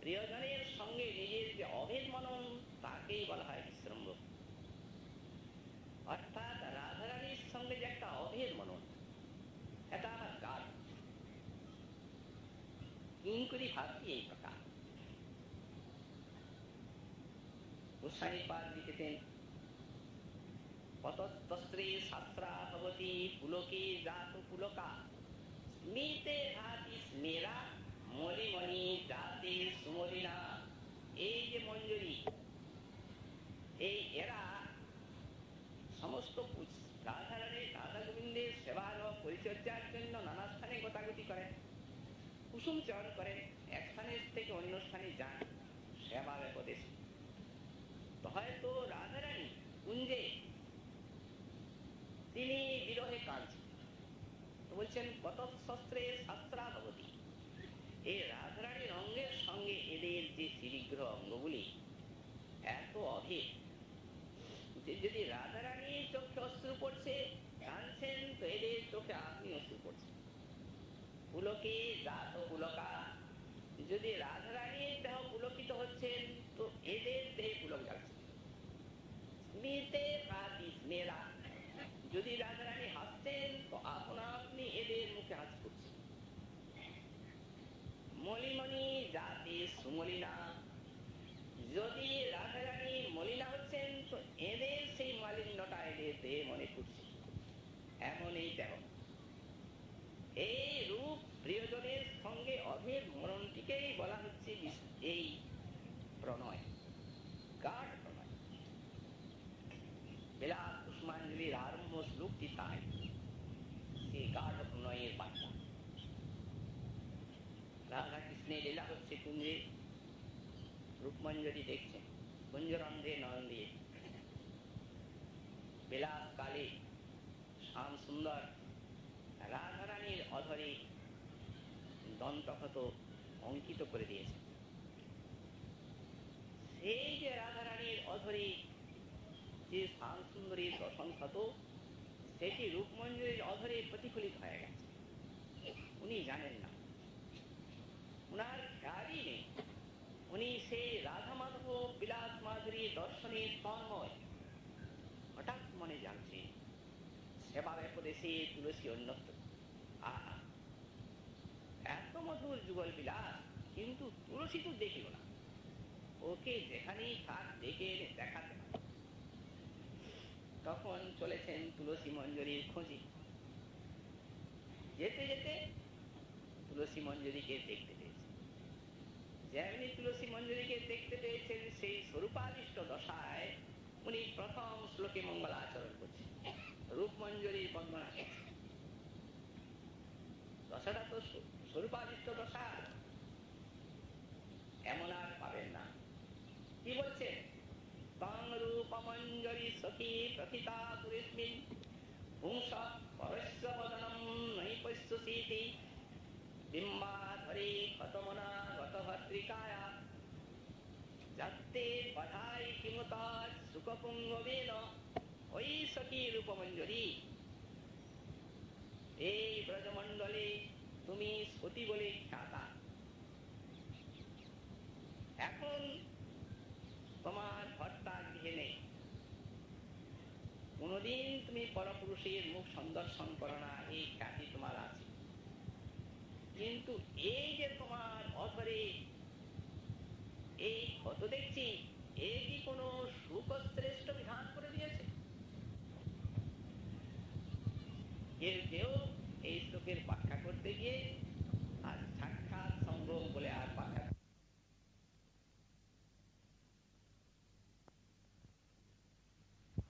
[SPEAKER 1] প্রিয়জনের সঙ্গে নিজের যে অভেদ মনন, তাকেই বলা হয় বিশ্রম্ভ। অর্থাৎ রাধারানীর সঙ্গে যে একটা অভেদ মনন, এটা আবার গাঢ়। কিঙ্করী ভাবটি এই প্রকার। গোস্বামী পাদ লিখেছেন, পতস্তস্ত্রী শাস্ত্রা ভবতি পুলকে জাত পুলকা, স্মিতে ভাতি স্মেরা মলিমণি জাতে সুমলিনা। এই যে মঞ্জুরি, এই এরা সমস্ত রাধারানী, রাধা গোবিন্দের সেবার ও পরিচর্যার জন্য নানা স্থানে গোতাগুতি করেন, কুসুম চয়ন করেন, এক স্থানের থেকে অন্য স্থানে যান সেবা ব্যাপদেশে। তো হয়তো রাধারানী কুঞ্জে তিনি বিরহে কাঁদছেন, তো বলছেন পতশস্ত্রে শাস্ত্রা ভবতি। এই রাধারানীর অঙ্গের সঙ্গে এদের যে শ্রীবিগ্রহ অঙ্গগুলি এত অভেদ যে যদি রাধারানীর চোখে অশ্রু পড়ছে, কাঁদছেন, তো এদের চোখে আপনি অশ্রু পড়ছে। পুলকে জাত পুলকা, যদি রাধারানীর দেহ পুলকিত হচ্ছেন, তো এদের দেহে পুলক যাচ্ছে। স্মিতে ভাতি স্মেরা, যদি রাধারানী হাসছেন, তো আপনা আপনি এদের মুখে হাসি ফুটছে। মলিমণি জাতি সুমলিনা, যদি রাধারানী মলিনা হচ্ছেন, তো এদের সেই মালিন্যটা এদের দেহে মনে ফুটছে। এমন এই দেহ, এই রূপ প্রিয়জনের সঙ্গে অভেদ মরণটিকেই বলা হচ্ছে এই প্রণয়, গাঢ় প্রণয়। বিলাপ কুসুমাঞ্জলির আরম্ভ শ্লোকটি তাই, সেই গাঢ় প্রণয়ের বার্তা। রাধা কৃষ্ণের লীলা হচ্ছে কুঞ্জে, রূপমঞ্জরি দেখছেন কুঞ্জরন্ধে নয়ন দিয়ে। বিলাস কালে শ্যাম সুন্দর রাধারানীর অধরে দন্তক্ষত অঙ্কিত করে দিয়েছেন। সেই যে রাধারানীর অধরে যে শ্যাম সুন্দরীর দর্শন ক্ষত, সেটি রূপমঞ্জরির অধরে প্রতিফলিত হয়ে গেছে। উনি জানেন না, উনার খেয়ালই নেই, উনি সেই রাধা মাধব বিলাস মাধুরী দর্শনে তন্ময়। হঠাৎ মনে জানছে সেবা ব্যাপদেশে তুলসী অন্যত্র, আহা এত মধুর যুগল বিলাস, কিন্তু তুলসী তো দেখল না। ওকে যেখানেই থাক ডেকে এনে দেখাতে হবে। তখন চলেছেন তুলসী মঞ্জরির খোঁজে। যেতে যেতে তুলসী মঞ্জরিকে দেখতে পেয়েছেন। যেমনি তুলসী মঞ্জরিকে দেখতে পেয়েছেন, সেই স্বরূপাদিষ্ট দশায় উনি প্রথম শ্লোকে মঙ্গলাচরণ করছেন, রূপমঞ্জরির বন্দনা করছেন। দশাটা তো স্বরূপাদিষ্ট দশা। এমন আর পাবেন না। কি বলছেন? তং রূপমঞ্জরি সখী প্রথিতা পুরুষমিন পুংস পরস্য বদনম নৈপস্যসীতি বিম্বাধরে ক্ষতমনা গতভদ্রিকায়া যাতে বাধাই কিমুতা সুখপুঙ্গবেন। ওই সখী রূপমঞ্জরি, এই ব্রজমণ্ডলে তুমি সতী বলে খ্যাতা। এখন তোমার ভর্তা গৃহে নেই, কোনদিন তুমি পরপুরুষের মুখ সন্দর্শন করো না, এই খ্যাতি তোমার আছে। কিন্তু এই যে তোমার অধরে এই ক্ষত দেখছি, এ কি কোনো সুখ শ্রেষ্ঠ বিধান করে দিয়েছে? কেউ কেউ এই শ্লোকের ব্যাখ্যা করতে গিয়ে আর সাক্ষাৎ সম্ভব বলে আর ব্যাখ্যা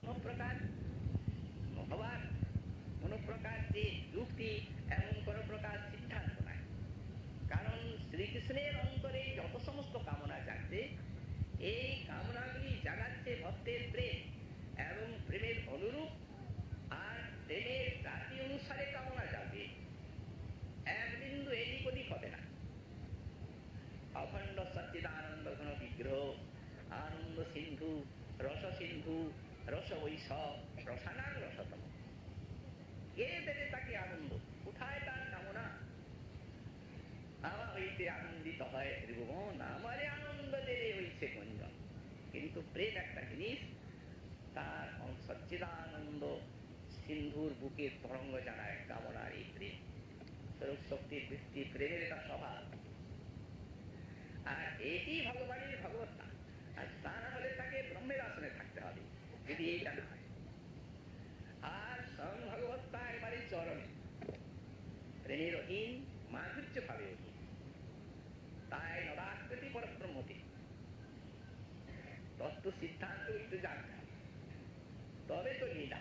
[SPEAKER 1] কোন প্রকার হবার কোন প্রকার যে যুক্তি এবং কোন প্রকার সিদ্ধান্ত নাই। কারণ শ্রীকৃষ্ণের অন্তরে যত সমস্ত কামনা জাগছে, এই কামনাগুলি জাগাচ্ছে ভক্তের প্রেম, এবং প্রেমের অনুরূপ আর প্রেমের জাতি অনুসারে কামনা জাগবে। এক বিন্দু এদিক ওদিক হবে না। অখণ্ড সচ্চিদানন্দ ঘন বিগ্রহ, আনন্দ সিন্ধু, রস সিন্ধু, রস বৈশ, রসানাং রসতম। কে দেবে তাকে আনন্দ? কোথায় তার কামনা? আমার হইতে আনন্দিত হয় ত্রিভুবন, আমারে আনন্দ দেবে হইছে গুঞ্জন। কিন্তু প্রেম একটা জিনিস, তার সচ্চিদানন্দ সিন্ধুর বুকের তরঙ্গ জানায় কামনার এই প্রেম। স্বরূপ শক্তির বৃত্তি, প্রেমের এটা স্বভাব। আর এটি ভগবানের ভগবত্তা। আর তা না হলে তাকে ব্রহ্মের আসনে থাকতে হবে, যদি এইটা না হয়। আর স্বয়ং ভগবত্তা একবারে চরণে, প্রেমের অধীন, মাধুর্য ভাবে অধীন। তাই নদাকৃতি পরব্রহ্মতে তত্ত্ব সিদ্ধান্ত একটু জানতে হবে, তবে তো লীলা।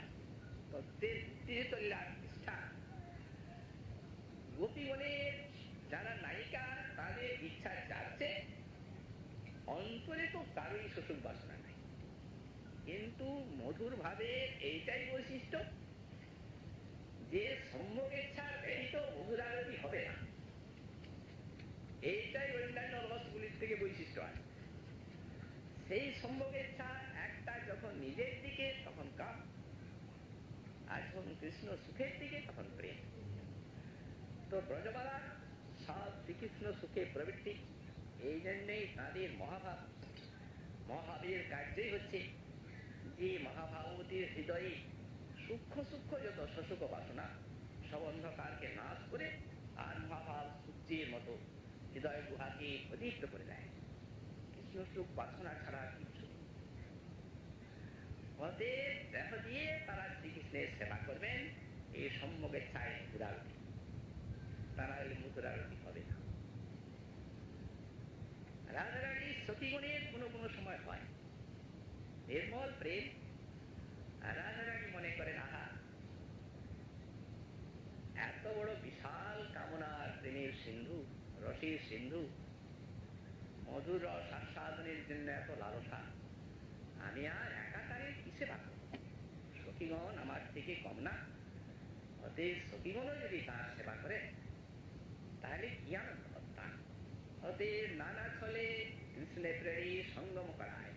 [SPEAKER 1] তত্ত্বের ভিত্তি তো লীলার প্রতিষ্ঠা। গোপীগণের যারা নায়িকা, তাদের ইচ্ছা যাচ্ছে, অন্তরে তো কারোই শ্বশুর বাসনা নাই। কিন্তু মধুর ভাবে এইটাই বৈশিষ্ট্য যে সম্ভোগ ইচ্ছা ব্যতীত মধুর আরতি হবে না। এইটাই অন্যান্য রসগুলির থেকে বৈশিষ্ট্য আছে। সেই সম্ভোগ ইচ্ছা একটা যখন নিজের দিকে তখন কাম, আর যখন কৃষ্ণ সুখের দিকে তখন প্রেম। তো ব্রজবালার সব শ্রীকৃষ্ণ সুখে প্রবৃত্তি। এই জন্যই তাঁদের মহাভাব, মহাভাবের কার্যই হচ্ছে যে মহাভাবতীর হৃদয়ে সূক্ষ্ম সূক্ষ্ম যত শোষক বাসনা সব অন্ধকারকে নাশ করে আর মহাভাব সূর্যের মতো হৃদয় গুহাকে প্রদীপ্ত করে দেয়। কৃষ্ণ সুখ বাসনা ছাড়া কিচ্ছু নেই। অতএব দেহ দিয়ে তারা শ্রীকৃষ্ণের সেবা করবেন, এই সম্যকের ছায় মধুরারতি। তারা এই মধুরারতি হবে না। রাধারানীর সখীগণের কোনো কোনো সময় হয় নির্মল প্রেম। রাধারানী মনে করেন, আহা, এত বড় বিশাল কামনার প্রেমের সিন্ধু, রসের সিন্ধু, মধুর রস আস্বাদনের জন্য এত লালসা, আমি আর একা তারের কি সেবা করব? সখীগণ আমার থেকে কম না? অতএব সখীগণও যদি তার সেবা করেন তাহলে কি আনন্দ হবে তার। অতএব নানা ছলে কৃষ্ণে প্রেরী সঙ্গম করায়।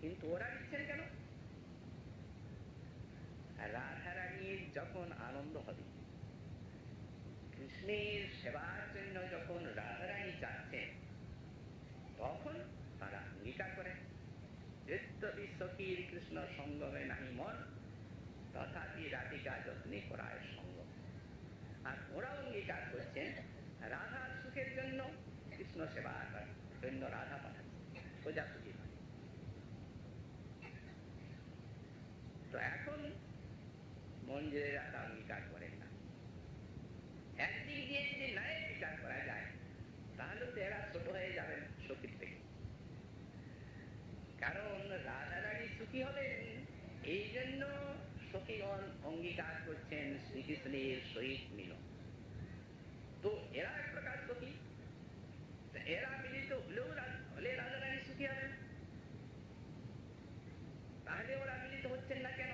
[SPEAKER 1] কিন্তু ওরা দিচ্ছেন কেন? রাধারানীর যখন আনন্দ হবে, কৃষ্ণের সেবার জন্য যখন রাধারানী চাচ্ছেন, তখন তারা অঙ্গীকার করেন। যদ্যপি সখীর কৃষ্ণ সঙ্গমে নাহি মন, তথাপি রাধিকা যত্নে করায় সঙ্গম। আর ওরা অঙ্গীকার করছেন রাধার সুখের জন্য কৃষ্ণ সেবার জন্য রাধা পাঠাচ্ছে, সোজাসুজি নয়। তো এখন মঞ্জুরেরা তা অঙ্গীকার করেন না। একদিক দিয়ে যদি ন্যায় বিচার করা যায়, তাহলে তো এরা ছোট হয়ে যাবেন সখীর থেকে। কারণ রাধারানী সুখী হবেন, এই জন্য সখীগণ অঙ্গীকার করছেন শ্রীকৃষ্ণের সহিত মিলন। তো এরা এক প্রকার সখী। এরা মিলিত হলে রাধারানী সুখী হবেন, তাহলে ওরা মিলিত হচ্ছেন না কেন?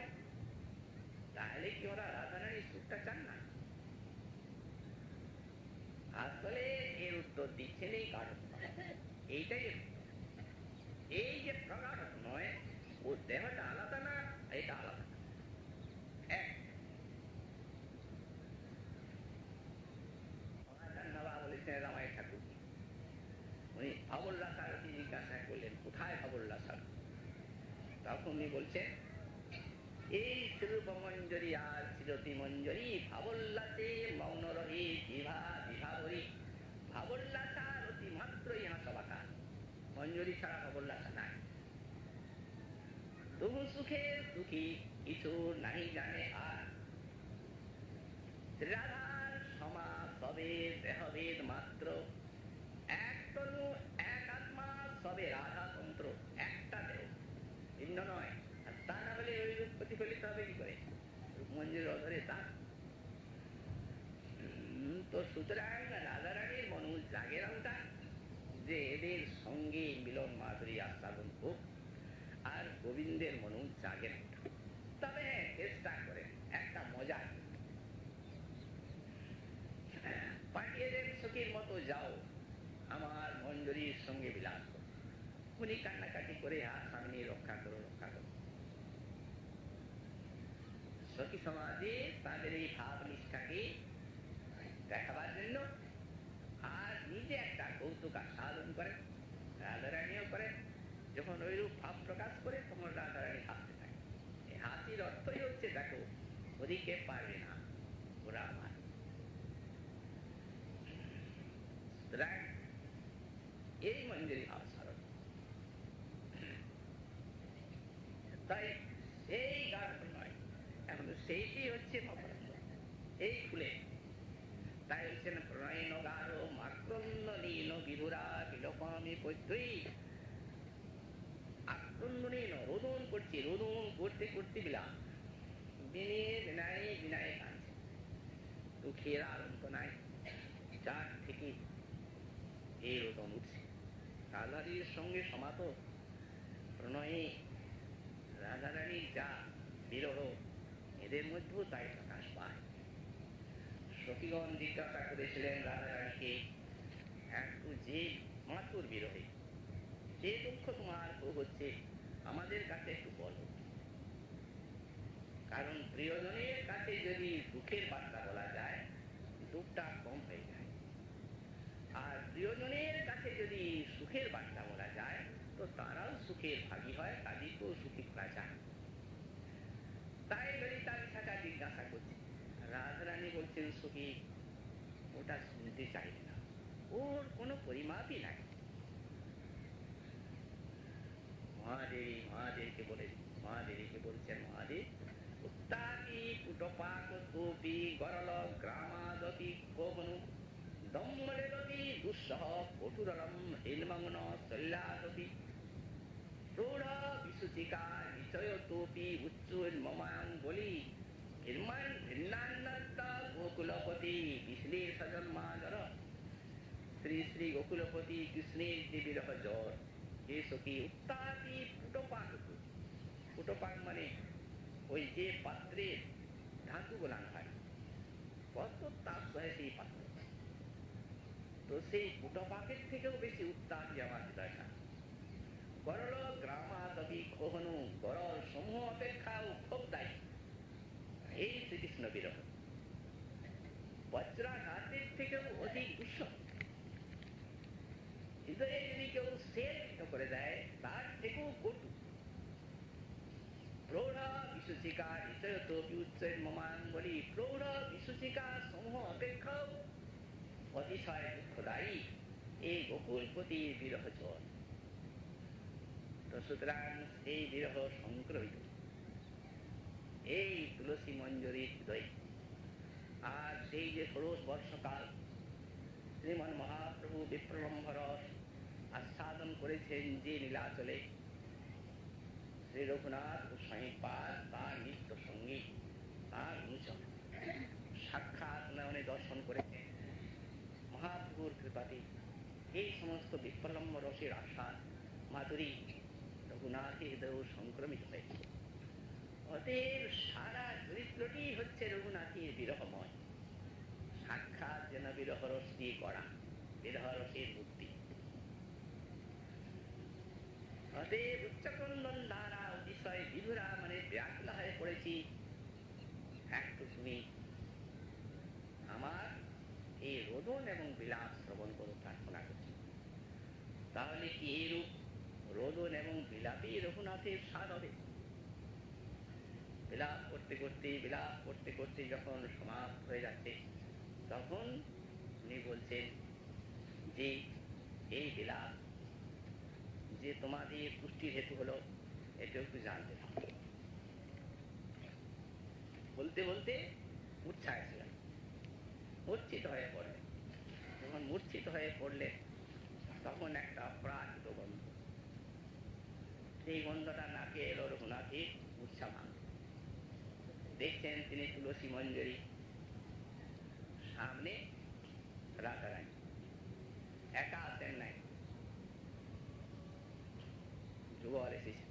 [SPEAKER 1] তাহলে কি ওরা রাধারানীর সুখটা চান না? আসলে এর উত্তর দিচ্ছেন এই কারণ, এইটাই এর উত্তর। এই যে প্রগাঢ় নয়, ও দেহটা আলাদা না, এটা আলাদা না, এক। বলেছেন রামায় ঠাকুর, উনি ভাবল্লা সারথী জিজ্ঞাসা করলেন কোথায় ভাবল্লা সারথী? তখন উনি বলছেন এই স্বরূপ মঞ্জরি আর শ্রীরতি মঞ্জরি ভাবল্লাতে মৌন রহে বিভা বিভাবরী ভাবল্লাসার অতি মাত্র ইহা সবাকার। মঞ্জরি ছাড়া ভাবল্লাসা নাই। তবু সুখের সুখী কিছু নাহি জানে আর, রাধার সমা সবে দেহভেদ মাত্র, এক তনু এক আত্মা সবে রাধা তন্ত্র, একটা দেহ, ভিন্ন নয়। আর তা না হলে ওই রূপ প্রতিফলিত হবে কি করে? রূপমঞ্জুর অধরে তা। তো সুতরাং রাধারানীর মন জাগে না যে এদের সঙ্গে মিলন মাধুরী আস্বাদন হোক, আর গোবিন্দের মন জাগে না। তবে হ্যাঁ, চেষ্টা করেন একটা মজার জন্য, পাঠিয়ে দেন সখীর মতো যাও আমার মঞ্জুরির সঙ্গে বিলাস করো। উনি কান্নাকাটি করে হাত সামনে রক্ষা করো রক্ষা করো। সখী সমাজে তাদের এই ভাব নিষ্ঠাকে দেখাবার জন্য আর নিজে একটা কৌতুক সাধন করেন, রাধারানীও করেন। যখন ওইরূপ ভাব প্রকাশ করে তখন রাধারানী হাসতে থাকে। এই হাসির অর্থই হচ্ছে দেখো ওদিকে পারবে না, ওরা আমার। এই মঞ্জুরি ভাব স্মরণ, তাই সেই গাঢ় নয়, এখন সেইটি হচ্ছে মকরন্দ, এই ফুলে। তাই হচ্ছেন প্রণয়ন গাঢ় মাক্রন্দ নীন বিধুরা বিলোপমি পৈত্রী। আক্রন্দ নীন রোদন করছে, রোদন করতে করতে বিলাপ, বিনয়ে বিনয়ে বিনয়ে কাঁদছে, দুঃখের আর অন্ত নাই। যার থেকে এই রোদন উঠছে রাধারানীর সঙ্গে সমাত প্রণয়ে, রাধারানীর যা বিরহ, এদের মধ্যেও তাই প্রকাশ পায়। সখীগণ জিজ্ঞাসা করেছিলেন রাধারানীকে একটু যে মাতুর বিরহে যে দুঃখ তোমার হচ্ছে আমাদের কাছে একটু বলো। কারণ প্রিয়জনের কাছে যদি দুঃখের বার্তা বলা যায় দুঃখটা কম হয়ে যায়, আর প্রিয়জনের কাছে যদি সুখের বার্তা বলা যায় তো তারাও সুখের ভাগী হয়, তাদেরকেও সুখী করা যায়। তাই ললিতা বিশাখা জিজ্ঞাসা করছে, রাধারানী বলছেন সখী ওটা শুনতে চাইবে না, ওর কোনো পরিমাপই নাই। মহাদেবীকে বলছেন মহাদেব উত্তাপি পুটপাক তোপি গরল গ্রামাদপি কোহনু দম্বলেদপি দুঃসহ কঠোরম হিলমগ্ন শল্যাদপি প্রৌঢ় বিসূচিকা নিচয় তোপি উচ্চুন্মমাঙ্গলি ভিন্নান্নর্ত গোকুলপতি বিশ্লেষজন্মাদর। শ্রী শ্রী গোকুলপতি কৃষ্ণের যে বিরহ জ্বর, হে সখী উত্তাপি পুটপাক, পুটপাক মানে ওই যে পাত্রে ধাতু গোলানো হয়, কত তাপ সহে সেই পাত্র, তো সেই পুটপাকের থেকেও বেশি উত্তাপী আমার হৃদয়টা। গরল গ্রামাদপি খোহনু, গরল সমূহ অপেক্ষাও খুব দায়ী এই শ্রীকৃষ্ণ বিরহ। বজ্রাঘাতের থেকেও অধিক দুঃসহ, হৃদয়ে যদি কেউ শেল বিদ্ধ করে দেয় তার থেকেও কটু। প্রৌঢ় বিসূচিকা নিচয়ত উচ্চের মমাঙ্গলি, প্রৌঢ় বিসূচিকা সমূহ অপেক্ষাও অতিশয় দুঃখদায়ী এই গোকুলপতির বিরহ জ্বর। তো সুতরাং সেই বিরহ সংক্রমিত এই তুলসী মঞ্জরীর হৃদয়ে। আর সেই যে 16 বর্ষকাল শ্রীমন মহাপ্রভু বিপ্রলম্ভ রস আস্বাদন করেছেন যে নীলাচলে, শ্রী রঘুনাথ গোস্বামী পাদ তার নিত্য সঙ্গী, তার অনুচর সাক্ষাৎ নয়নে দর্শন করেছেন মহাপ্রভুর কৃপাতে। এই সমস্ত বিপ্লম্ব রসের আস্বাদ মাধুরী রঘুনাথের হৃদয় সংক্রমিত হয়েছে। অতএব সারা চরিত্রটি হচ্ছে রঘুনাথের বিরহময়, সাক্ষাৎ যেন বিরহ রস দিয়ে গড়া, বিরহ রসের মূর্তি। অতএব উচ্চক্রন্দন দ্বারা অতিশয় বিধুরা মানে ব্যাকুল হয়ে পড়েছি, একটু তুমি আমার এই রোদন এবং বিলাপ শ্রবণ করো প্রার্থনা করছি। তাহলে কি এইরূপ রোদন এবং বিলাপেই রঘুনাথের স্বাদ হবে? বিলাপ করতে করতে যখন সমাপ্ত হয়ে যাচ্ছে, তখন উনি বলছেন যে এই বিলাপ যে তোমাদের পুষ্টির হেতু হলো, এটা একটু জানতে থাকো। বলতে বলতে মূর্ছা এসে গেল, মূর্ছিত হয়ে পড়লে। যখন মূর্ছিত হয়ে পড়লে তখন একটা অপরাজিত গন্ধ, সেই গন্ধটা নাকে এলো রঘুনাথের মূর্ছা ভাঙল। দেখছেন তিনি তুলসী মঞ্জরি, সামনে রাধারানী, একা আছেন নাই, যুগল এসেছে,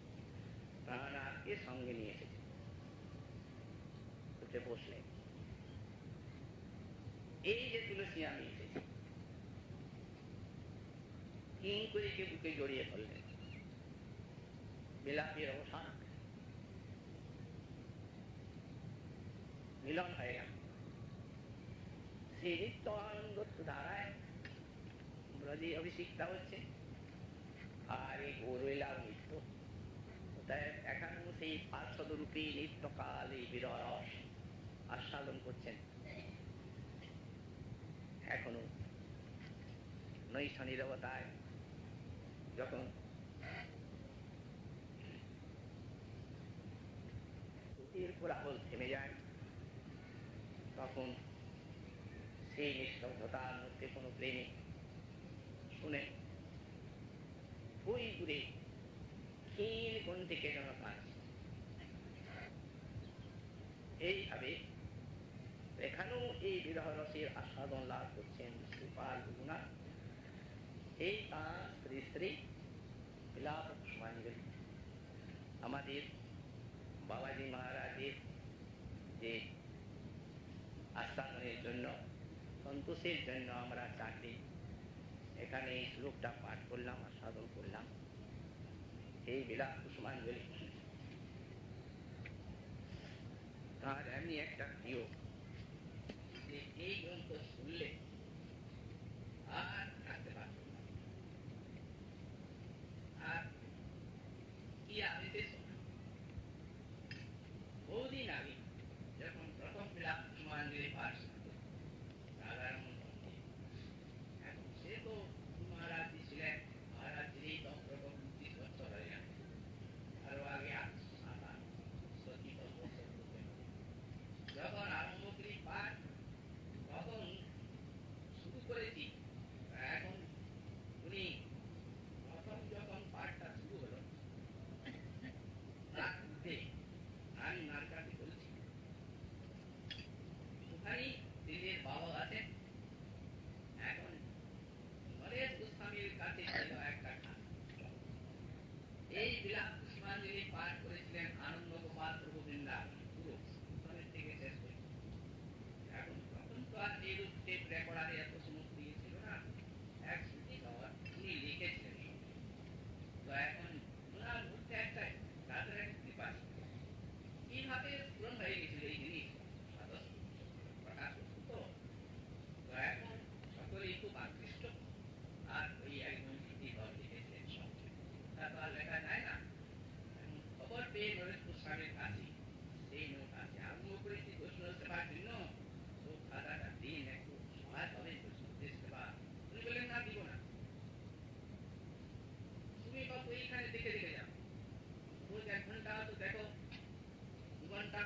[SPEAKER 1] প্রাণনাথকে সঙ্গে নিয়ে এসেছে। উঠে বসলেন, এই যে তুলসী আমি এসেছি, কিঙ্করীকে বুকে জড়িয়ে ধরলেন। বিলাপের অবসান, মিলন হয়ে গেল। সেই নিত্য আনন্দ ধারায় ব্রজে অভিষিক্তা হচ্ছে, আর এই গৌরীলাভ নিত্য এখানেও সেই পার্শ্বদরূপী নিত্যকাল এই বিরহ রস আস্বাদন করছেন। এখনো নৈশ নীরবতায় যখন শ্রুতির কোলাহল থেমে যায়, তখন সেই নিস্তব্ধতার মধ্যে কোনো প্রেমিক শুনে ওই দূরে ক্ষীণ কণ্ঠে কে যেন কাঁদছে। এইভাবে এখানেও এই বিরহ রসের আস্বাদন লাভ করছেন শ্রীপাল রঘুনাথ। এই তাঁর স্ত্রী স্ত্রী বিলাপ কুসুমাঞ্জলি আমাদের বাবাজি মহারাজের যে আস্বাদনের জন্য, সন্তোষের জন্য আমরা চারটি এখানে এই শ্লোকটা পাঠ করলাম, আস্বাদন করলাম। এই বিলাপ কুসুমাঞ্জলি তার এমনি একটা প্রিয় যে এই গ্রন্থ শুনলে আর থাকতে পারত না। আর কি আদেশে শোনা, বহুদিন আগে যখন প্রথম বিলাপ কুসুমাঞ্জলি পাঠ শুনত রাধারমন পন্ডিত, এখন সে তো মহারাজজি ছিলেন, মহারাজজিরই 10-25 বছর হয়ে গেল, আরো আগে 7-8 বছর হতে হবে। যখন আরম্ভ করি পাঠ, তখন শুরু করেছি, এখন উনি প্রথম যখন পাঠটা শুরু হলো, তার মধ্যে আমি মার কাছে বলছি, ওখানে দিল্লির বাবা আছেন, এখন গণেশ গোস্বামীর কাছে ছিল একটা খান। এই বিলাপ কুসুমাঞ্জলি পাঠ করেছিলেন আনন্দ গোপাল প্রভু বৃন্দাবনে, পুরো প্রথমের থেকে শেষ পর্যন্ত। এখন তখন তো আর এইরূপ টেপ রেকর্ডারে এত সমস্ত ইয়ে ছিল না, এক স্মৃতিকর উনি লিখেছিলেন সঙ্গে। তো এখন ওনার মধ্যে একটা তাদের একটা কৃপা ছিল, কিভাবে পূরণ হয়ে গেছিল এই জিনিস প্রকাশ করত। তো এখন সকলেই খুব আকৃষ্ট, আর ওই একজন স্মৃতিকর লিখেছিলেন সঙ্গে, তা তো আর লেখা যায় না। খবর পেয়ে নরেশ গোস্বামীর কাছে, সেই নোট আছে, আরম্ভ করেছি বৈষ্ণব সেবার জন্য, তো খাতাটা দিন একটু সহায় হবে বৈষ্ণবদের সেবা। উনি বললেন না, দিব না, তুমি বাবু এইখানে দেখে দেখে যাও, রোজ 1 ঘন্টা তো দেখো, 2 ঘন্টা